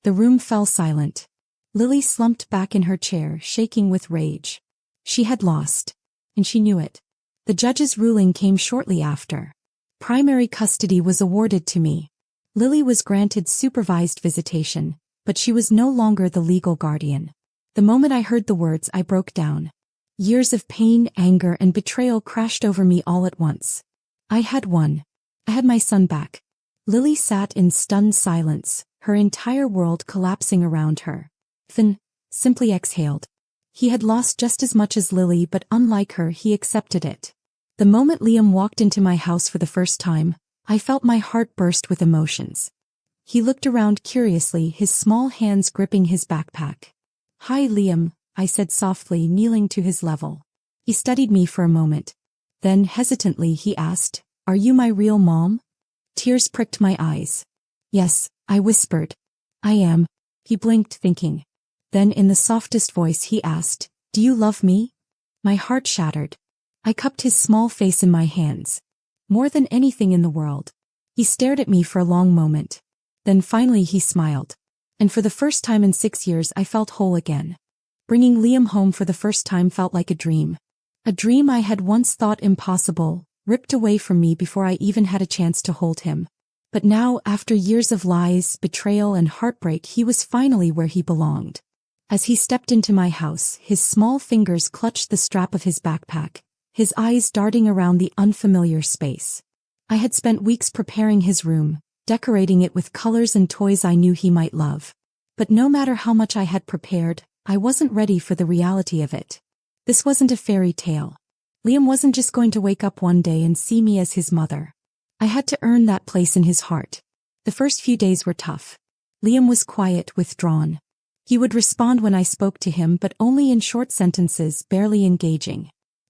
[SPEAKER 1] The room fell silent. Lily slumped back in her chair, shaking with rage. She had lost. And she knew it. The judge's ruling came shortly after. Primary custody was awarded to me. Lily was granted supervised visitation, but she was no longer the legal guardian. The moment I heard the words, I broke down. Years of pain, anger, and betrayal crashed over me all at once. I had won. I had my son back. Lily sat in stunned silence, her entire world collapsing around her. Ethan simply exhaled. He had lost just as much as Lily, but unlike her, he accepted it. The moment Liam walked into my house for the first time, I felt my heart burst with emotions. He looked around curiously, his small hands gripping his backpack. "Hi, Liam," I said softly, kneeling to his level. He studied me for a moment. Then, hesitantly, he asked, "Are you my real mom?" Tears pricked my eyes. "Yes," I whispered. "I am." He blinked, thinking. Then, in the softest voice, he asked, "Do you love me?" My heart shattered. I cupped his small face in my hands. "More than anything in the world." He stared at me for a long moment. Then finally he smiled. And for the first time in 6 years I felt whole again. Bringing Liam home for the first time felt like a dream. A dream I had once thought impossible, ripped away from me before I even had a chance to hold him. But now, after years of lies, betrayal, and heartbreak, he was finally where he belonged. As he stepped into my house, his small fingers clutched the strap of his backpack, his eyes darting around the unfamiliar space. I had spent weeks preparing his room, decorating it with colors and toys I knew he might love. But no matter how much I had prepared, I wasn't ready for the reality of it. This wasn't a fairy tale. Liam wasn't just going to wake up one day and see me as his mother. I had to earn that place in his heart. The first few days were tough. Liam was quiet, withdrawn. He would respond when I spoke to him, but only in short sentences, barely engaging.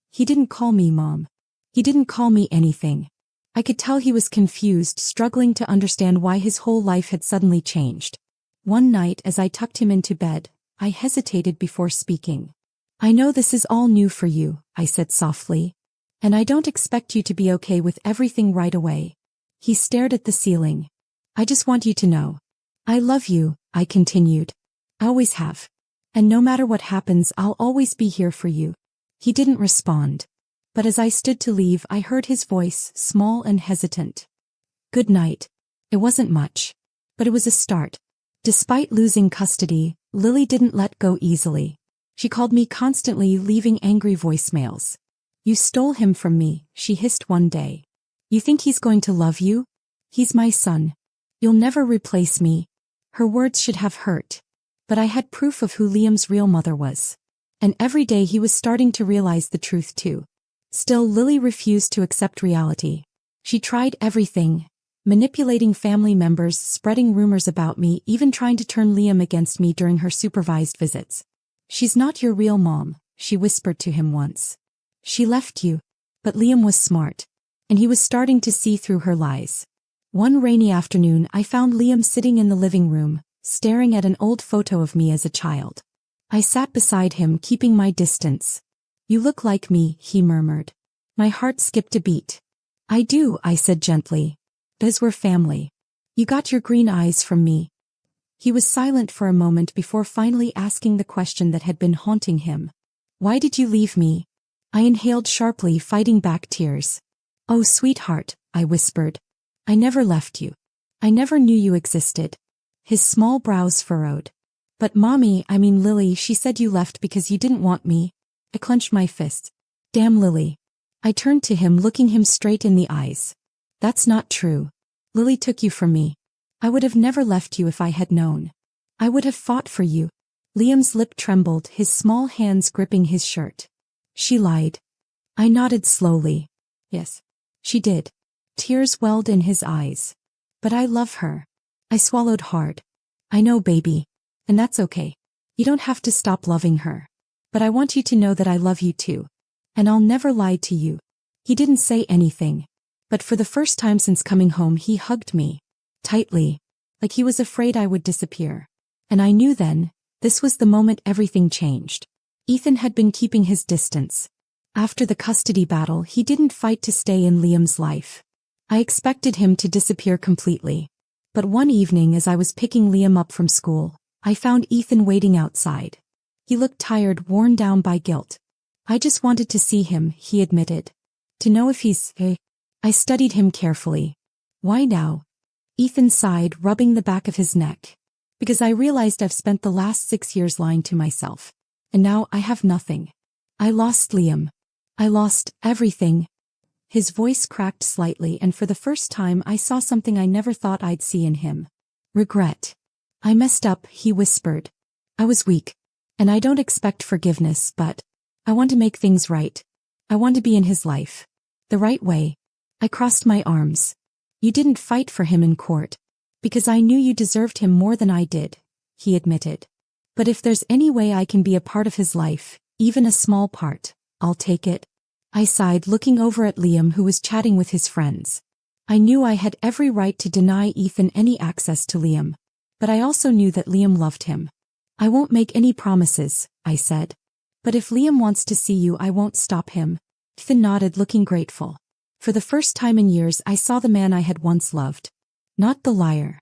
[SPEAKER 1] He didn't call me Mom. He didn't call me anything. I could tell he was confused, struggling to understand why his whole life had suddenly changed. One night, as I tucked him into bed, I hesitated before speaking. "I know this is all new for you," I said softly. "And I don't expect you to be okay with everything right away." He stared at the ceiling. "I just want you to know. I love you," I continued. "I always have. And no matter what happens, I'll always be here for you." He didn't respond. But as I stood to leave, I heard his voice, small and hesitant. "Good night." It wasn't much. But it was a start. Despite losing custody, Lily didn't let go easily. She called me constantly, leaving angry voicemails. "You stole him from me," she hissed one day. "You think he's going to love you? He's my son. You'll never replace me." Her words should have hurt. But I had proof of who Liam's real mother was. And every day he was starting to realize the truth too. Still, Lily refused to accept reality. She tried everything. Manipulating family members, spreading rumors about me, even trying to turn Liam against me during her supervised visits. "She's not your real mom," she whispered to him once. "She left you." But Liam was smart. And he was starting to see through her lies. One rainy afternoon, I found Liam sitting in the living room, staring at an old photo of me as a child. I sat beside him, keeping my distance. "You look like me," he murmured. My heart skipped a beat. "I do," I said gently. "Because we're family. You got your green eyes from me." He was silent for a moment before finally asking the question that had been haunting him. "Why did you leave me?" I inhaled sharply, fighting back tears. "Oh, sweetheart," I whispered. "I never left you. I never knew you existed." His small brows furrowed. "But Mommy, I mean Lily, she said you left because you didn't want me." I clenched my fists. "Damn Lily." I turned to him, looking him straight in the eyes. "That's not true. Lily took you from me. I would have never left you if I had known. I would have fought for you." Liam's lip trembled, his small hands gripping his shirt. "She lied." I nodded slowly. "Yes, she did." Tears welled in his eyes. "But I love her." I swallowed hard. "I know, baby. And that's okay. You don't have to stop loving her. But I want you to know that I love you too. And I'll never lie to you." He didn't say anything. But for the first time since coming home, he hugged me. Tightly. Like he was afraid I would disappear. And I knew then, this was the moment everything changed. Ethan had been keeping his distance. After the custody battle, he didn't fight to stay in Liam's life. I expected him to disappear completely. But one evening as I was picking Liam up from school, I found Ethan waiting outside. He looked tired, worn down by guilt. "I just wanted to see him," he admitted. "To know if he's okay." I studied him carefully. "Why now?" Ethan sighed, rubbing the back of his neck. "Because I realized I've spent the last 6 years lying to myself. And now I have nothing. I lost Liam. I lost everything." His voice cracked slightly, and for the first time I saw something I never thought I'd see in him. Regret. "I messed up," he whispered. "I was weak. And I don't expect forgiveness, but I want to make things right. I want to be in his life. The right way." I crossed my arms. "You didn't fight for him in court. Because I knew you deserved him more than I did," he admitted. "But if there's any way I can be a part of his life, even a small part, I'll take it." I sighed, looking over at Liam, who was chatting with his friends. I knew I had every right to deny Ethan any access to Liam. But I also knew that Liam loved him. "I won't make any promises," I said. "But if Liam wants to see you, I won't stop him." Ethan nodded, looking grateful. For the first time in years, I saw the man I had once loved. Not the liar.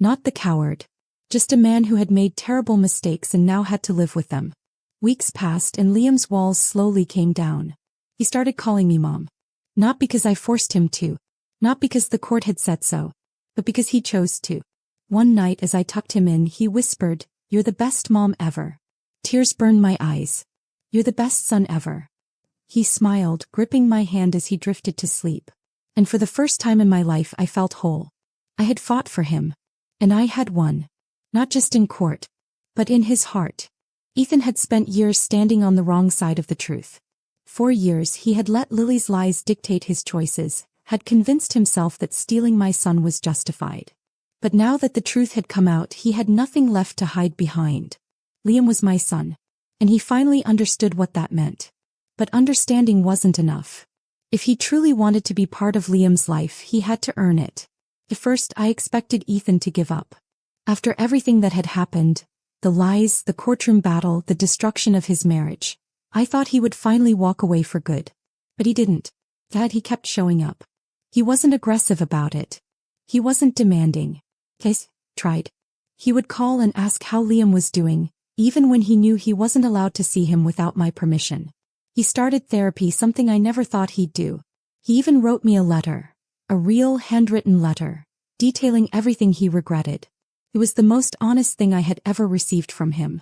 [SPEAKER 1] Not the coward. Just a man who had made terrible mistakes and now had to live with them. Weeks passed and Liam's walls slowly came down. He started calling me Mom. Not because I forced him to. Not because the court had said so. But because he chose to. One night as I tucked him in, he whispered, "You're the best mom ever." Tears burned my eyes. You're the best son ever. He smiled, gripping my hand as he drifted to sleep. And for the first time in my life I felt whole. I had fought for him. And I had won. Not just in court, but in his heart. Ethan had spent years standing on the wrong side of the truth. For years he had let Lily's lies dictate his choices, had convinced himself that stealing my son was justified. But now that the truth had come out, he had nothing left to hide behind. Liam was my son. And he finally understood what that meant. But understanding wasn't enough. If he truly wanted to be part of Liam's life, he had to earn it. At first, I expected Ethan to give up. After everything that had happened, the lies, the courtroom battle, the destruction of his marriage, I thought he would finally walk away for good. But he didn't. Dad, he kept showing up. He wasn't aggressive about it. He wasn't demanding. Case tried. He would call and ask how Liam was doing, even when he knew he wasn't allowed to see him without my permission. He started therapy, something I never thought he'd do. He even wrote me a letter. A real handwritten letter, detailing everything he regretted. It was the most honest thing I had ever received from him.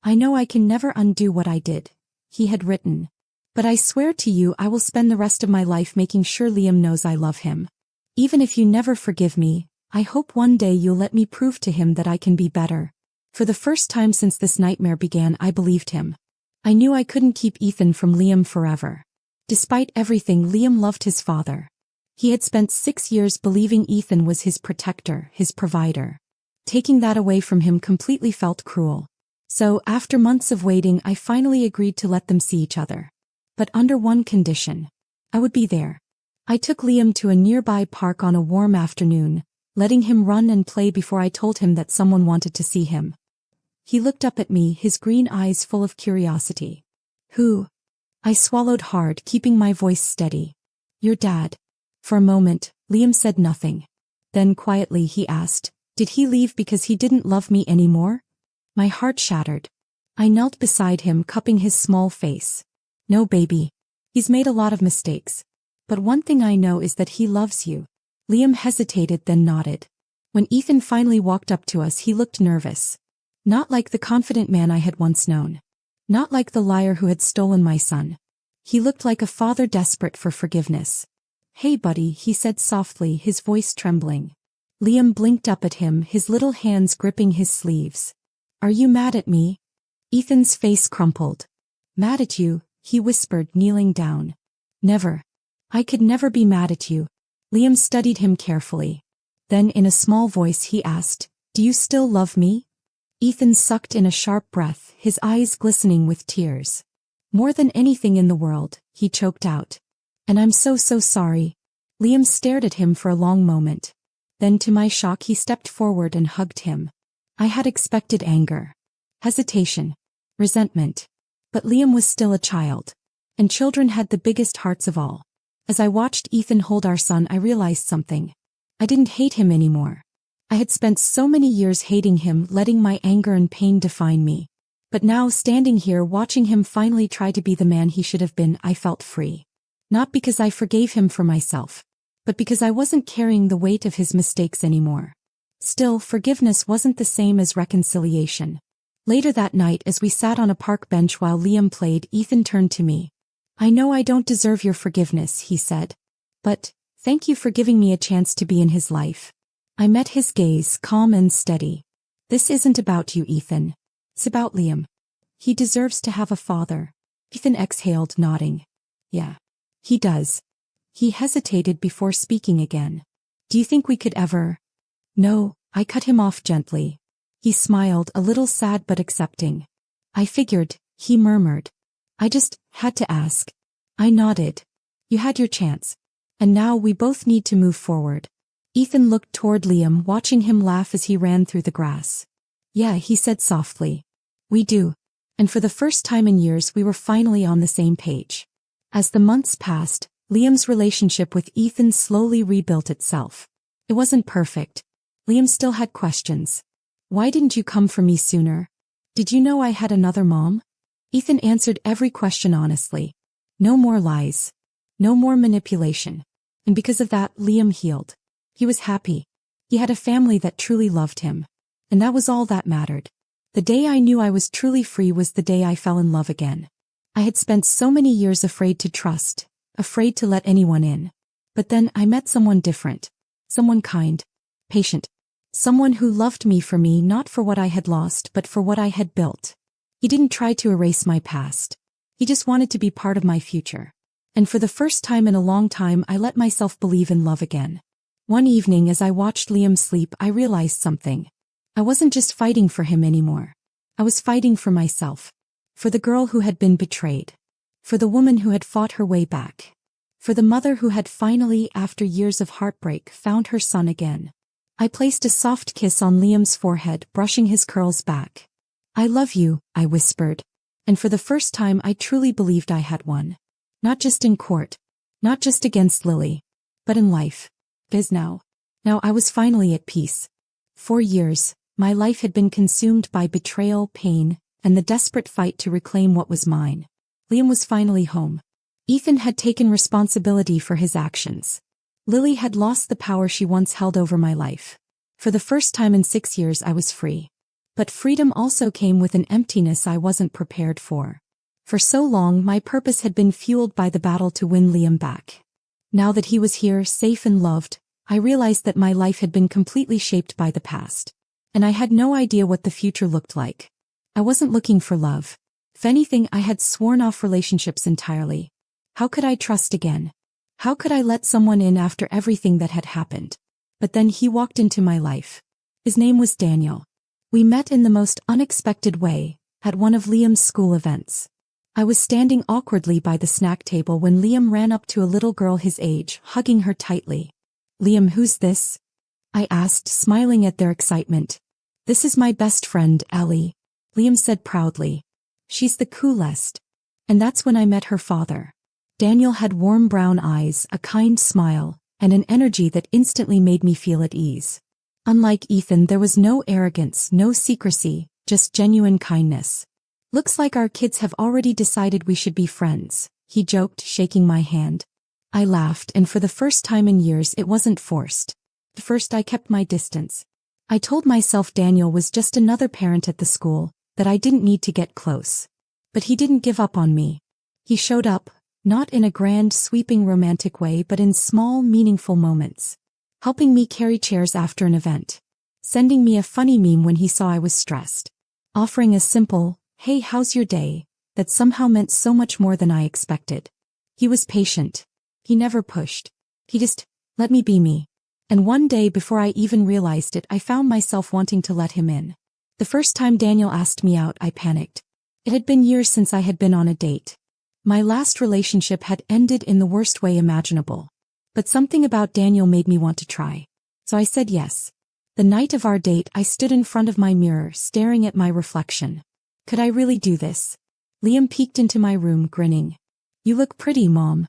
[SPEAKER 1] I know I can never undo what I did, he had written. But I swear to you I will spend the rest of my life making sure Liam knows I love him. Even if you never forgive me, I hope one day you'll let me prove to him that I can be better. For the first time since this nightmare began, I believed him. I knew I couldn't keep Ethan from Liam forever. Despite everything, Liam loved his father. He had spent 6 years believing Ethan was his protector, his provider. Taking that away from him completely felt cruel. So, after months of waiting, I finally agreed to let them see each other. But under one condition. I would be there. I took Liam to a nearby park on a warm afternoon, letting him run and play before I told him that someone wanted to see him. He looked up at me, his green eyes full of curiosity. Who? I swallowed hard, keeping my voice steady. Your dad. For a moment, Liam said nothing. Then quietly he asked, did he leave because he didn't love me anymore? My heart shattered. I knelt beside him, cupping his small face. No, baby. He's made a lot of mistakes. But one thing I know is that he loves you. Liam hesitated, then nodded. When Ethan finally walked up to us, he looked nervous. Not like the confident man I had once known. Not like the liar who had stolen my son. He looked like a father desperate for forgiveness. Hey buddy, he said softly, his voice trembling. Liam blinked up at him, his little hands gripping his sleeves. Are you mad at me? Ethan's face crumpled. Mad at you, he whispered, kneeling down. Never. I could never be mad at you. Liam studied him carefully. Then in a small voice he asked, do you still love me? Ethan sucked in a sharp breath, his eyes glistening with tears. More than anything in the world, he choked out. And I'm so sorry. Liam stared at him for a long moment. Then to my shock he stepped forward and hugged him. I had expected anger, hesitation, resentment. But Liam was still a child. And children had the biggest hearts of all. As I watched Ethan hold our son, I realized something. I didn't hate him anymore. I had spent so many years hating him, letting my anger and pain define me. But now, standing here watching him finally try to be the man he should have been, I felt free. Not because I forgave him for myself, but because I wasn't carrying the weight of his mistakes anymore. Still, forgiveness wasn't the same as reconciliation. Later that night, as we sat on a park bench while Liam played, Ethan turned to me. I know I don't deserve your forgiveness, he said. But, thank you for giving me a chance to be in his life. I met his gaze, calm and steady. This isn't about you, Ethan. It's about Liam. He deserves to have a father. Ethan exhaled, nodding. Yeah. He does. He hesitated before speaking again. Do you think we could ever? No, I cut him off gently. He smiled, a little sad but accepting. I figured, he murmured. I just had to ask. I nodded. You had your chance. And now we both need to move forward. Ethan looked toward Liam, watching him laugh as he ran through the grass. Yeah, he said softly. We do. And for the first time in years we were finally on the same page. As the months passed, Liam's relationship with Ethan slowly rebuilt itself. It wasn't perfect. Liam still had questions. Why didn't you come for me sooner? Did you know I had another mom? Ethan answered every question honestly. No more lies. No more manipulation. And because of that, Liam healed. He was happy. He had a family that truly loved him. And that was all that mattered. The day I knew I was truly free was the day I fell in love again. I had spent so many years afraid to trust, afraid to let anyone in. But then I met someone different. Someone kind, patient. Someone who loved me, not for what I had lost but for what I had built. He didn't try to erase my past. He just wanted to be part of my future. And for the first time in a long time I let myself believe in love again. One evening as I watched Liam sleep I realized something. I wasn't just fighting for him anymore. I was fighting for myself. For the girl who had been betrayed. For the woman who had fought her way back. For the mother who had finally, after years of heartbreak, found her son again. I placed a soft kiss on Liam's forehead, brushing his curls back. "I love you," I whispered. And for the first time I truly believed I had won. Not just in court. Not just against Lily. But in life. Because now I was finally at peace. For years, my life had been consumed by betrayal, pain, and the desperate fight to reclaim what was mine. Liam was finally home. Ethan had taken responsibility for his actions. Lily had lost the power she once held over my life. For the first time in 6 years I was free. But freedom also came with an emptiness I wasn't prepared for. For so long my purpose had been fueled by the battle to win Liam back. Now that he was here, safe and loved, I realized that my life had been completely shaped by the past. And I had no idea what the future looked like. I wasn't looking for love. If anything, I had sworn off relationships entirely. How could I trust again? How could I let someone in after everything that had happened? But then he walked into my life. His name was Daniel. We met in the most unexpected way, at one of Liam's school events. I was standing awkwardly by the snack table when Liam ran up to a little girl his age, hugging her tightly. "Liam, who's this?" I asked, smiling at their excitement. "This is my best friend, Ellie," Liam said proudly. "She's the coolest." And that's when I met her father. Daniel had warm brown eyes, a kind smile, and an energy that instantly made me feel at ease. Unlike Ethan, there was no arrogance, no secrecy, just genuine kindness. "Looks like our kids have already decided we should be friends," he joked, shaking my hand. I laughed, and for the first time in years it wasn't forced. At first I kept my distance. I told myself Daniel was just another parent at the school, that I didn't need to get close. But he didn't give up on me. He showed up. Not in a grand, sweeping romantic way but in small, meaningful moments. Helping me carry chairs after an event. Sending me a funny meme when he saw I was stressed. Offering a simple, "Hey, how's your day?" that somehow meant so much more than I expected. He was patient. He never pushed. He just let me be me. And one day before I even realized it I found myself wanting to let him in. The first time Daniel asked me out I panicked. It had been years since I had been on a date. My last relationship had ended in the worst way imaginable. But something about Daniel made me want to try. So I said yes. The night of our date I stood in front of my mirror staring at my reflection. Could I really do this? Liam peeked into my room, grinning. "You look pretty, Mom."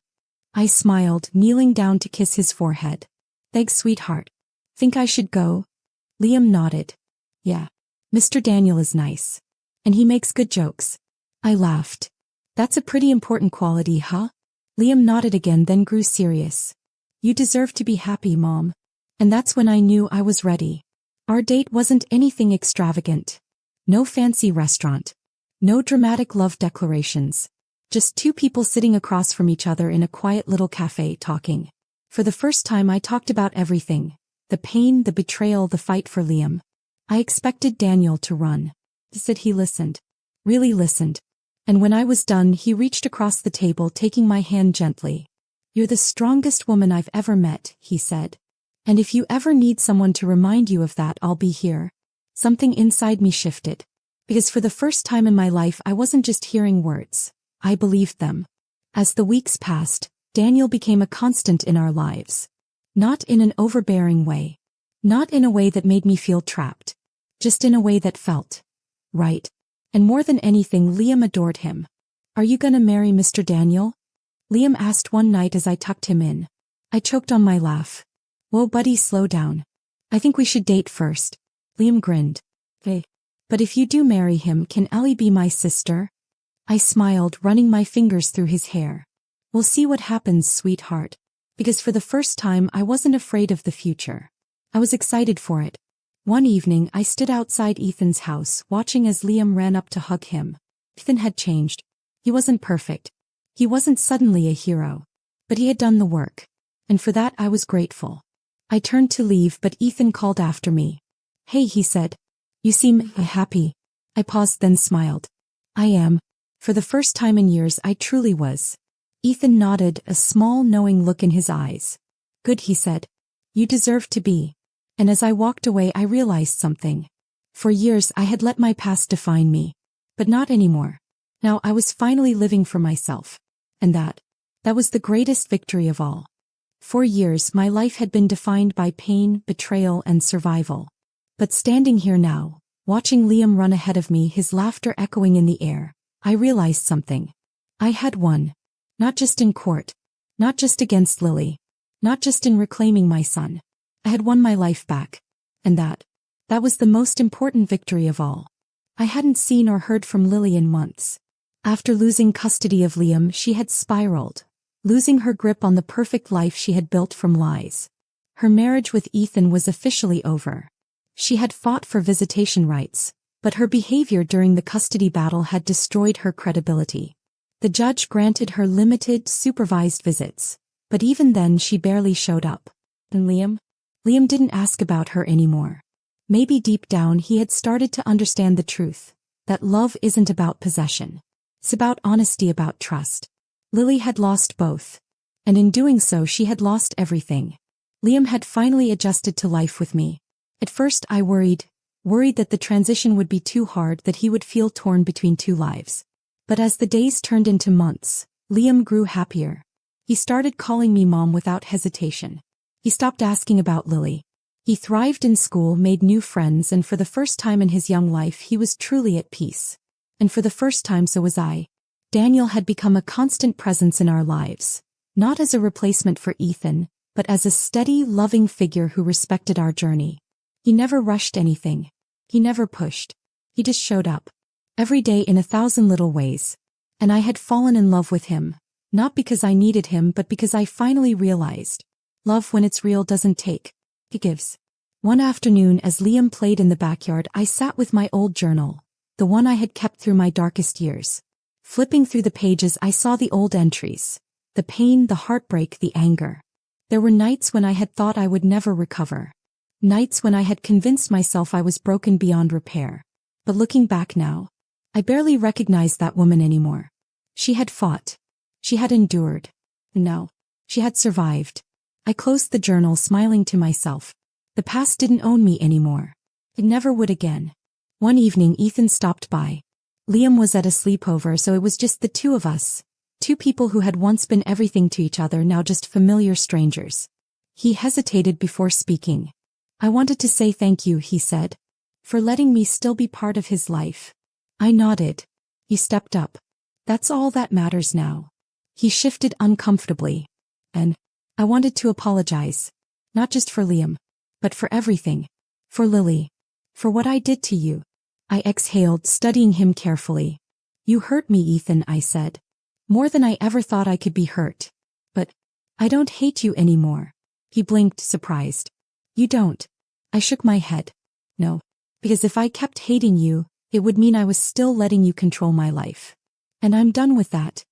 [SPEAKER 1] I smiled, kneeling down to kiss his forehead. "Thanks, sweetheart. Think I should go?" Liam nodded. "Yeah. Mr. Daniel is nice. And he makes good jokes." I laughed. "That's a pretty important quality, huh?" Liam nodded again, then grew serious. "You deserve to be happy, Mom." And that's when I knew I was ready. Our date wasn't anything extravagant. No fancy restaurant. No dramatic love declarations. Just two people sitting across from each other in a quiet little cafe talking. For the first time I talked about everything. The pain, the betrayal, the fight for Liam. I expected Daniel to run. Instead he listened. Really listened. And when I was done he reached across the table, taking my hand gently. "You're the strongest woman I've ever met," he said. "And if you ever need someone to remind you of that, I'll be here." Something inside me shifted. Because for the first time in my life I wasn't just hearing words. I believed them. As the weeks passed, Daniel became a constant in our lives. Not in an overbearing way. Not in a way that made me feel trapped. Just in a way that felt right. And more than anything, Liam adored him. "Are you gonna marry Mr. Daniel?" Liam asked one night as I tucked him in. I choked on my laugh. "Whoa, buddy, slow down. I think we should date first." Liam grinned. "Okay. But if you do marry him, can Ellie be my sister?" I smiled, running my fingers through his hair. "We'll see what happens, sweetheart." Because for the first time I wasn't afraid of the future. I was excited for it. One evening I stood outside Ethan's house watching as Liam ran up to hug him. Ethan had changed. He wasn't perfect. He wasn't suddenly a hero. But he had done the work. And for that I was grateful. I turned to leave but Ethan called after me. "Hey," he said. "You seem happy." I paused then smiled. "I am. For the first time in years I truly was." Ethan nodded, a small knowing look in his eyes. "Good," he said. "You deserve to be." And as I walked away I realized something. For years I had let my past define me. But not anymore. Now I was finally living for myself. And that was the greatest victory of all. For years my life had been defined by pain, betrayal, and survival. But standing here now, watching Liam run ahead of me, his laughter echoing in the air, I realized something. I had won. Not just in court. Not just against Lily. Not just in reclaiming my son. I had won my life back. And that was the most important victory of all. I hadn't seen or heard from Lily in months. After losing custody of Liam, she had spiraled, losing her grip on the perfect life she had built from lies. Her marriage with Ethan was officially over. She had fought for visitation rights, but her behavior during the custody battle had destroyed her credibility. The judge granted her limited, supervised visits, but even then she barely showed up. And Liam didn't ask about her anymore. Maybe deep down he had started to understand the truth, that love isn't about possession. It's about honesty, about trust. Lily had lost both. And in doing so she had lost everything. Liam had finally adjusted to life with me. At first I worried that the transition would be too hard, that he would feel torn between two lives. But as the days turned into months, Liam grew happier. He started calling me mom without hesitation. He stopped asking about Lily. He thrived in school, made new friends, and for the first time in his young life he was truly at peace. And for the first time so was I. Daniel had become a constant presence in our lives, not as a replacement for Ethan, but as a steady, loving figure who respected our journey. He never rushed anything. He never pushed. He just showed up. Every day in 1,000 little ways. And I had fallen in love with him, not because I needed him but because I finally realized, love when it's real doesn't take, it gives. One afternoon as Liam played in the backyard I sat with my old journal, the one I had kept through my darkest years. Flipping through the pages I saw the old entries, the pain, the heartbreak, the anger. There were nights when I had thought I would never recover. Nights when I had convinced myself I was broken beyond repair. But looking back now, I barely recognized that woman anymore. She had fought. She had endured. And now, she had survived. I closed the journal smiling to myself. The past didn't own me anymore. It never would again. One evening Ethan stopped by. Liam was at a sleepover, so it was just the two of us. Two people who had once been everything to each other, now just familiar strangers. He hesitated before speaking. "I wanted to say thank you," he said, "for letting me still be part of his life." I nodded. He stepped up. "That's all that matters now." He shifted uncomfortably. "And I wanted to apologize. Not just for Liam, but for everything. For Lily. For what I did to you." I exhaled, studying him carefully. "You hurt me, Ethan," I said. "More than I ever thought I could be hurt. But I don't hate you anymore." He blinked, surprised. "You don't?" I shook my head. "No. Because if I kept hating you, it would mean I was still letting you control my life. And I'm done with that."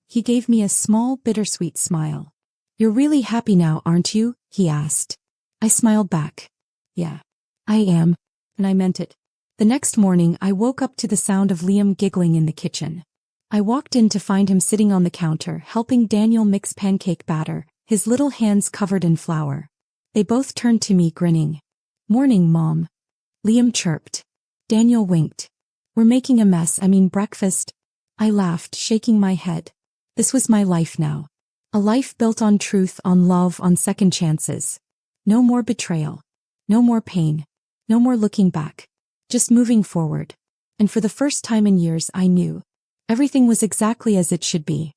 [SPEAKER 1] He gave me a small, bittersweet smile. "You're really happy now, aren't you?" he asked. I smiled back. "Yeah, I am." And I meant it. The next morning I woke up to the sound of Liam giggling in the kitchen. I walked in to find him sitting on the counter helping Daniel mix pancake batter, his little hands covered in flour. They both turned to me grinning. "Morning, Mom." Liam chirped. Daniel winked. "We're making a mess, breakfast." I laughed, shaking my head. This was my life now. A life built on truth, on love, on second chances. No more betrayal. No more pain. No more looking back. Just moving forward. And for the first time in years I knew. Everything was exactly as it should be.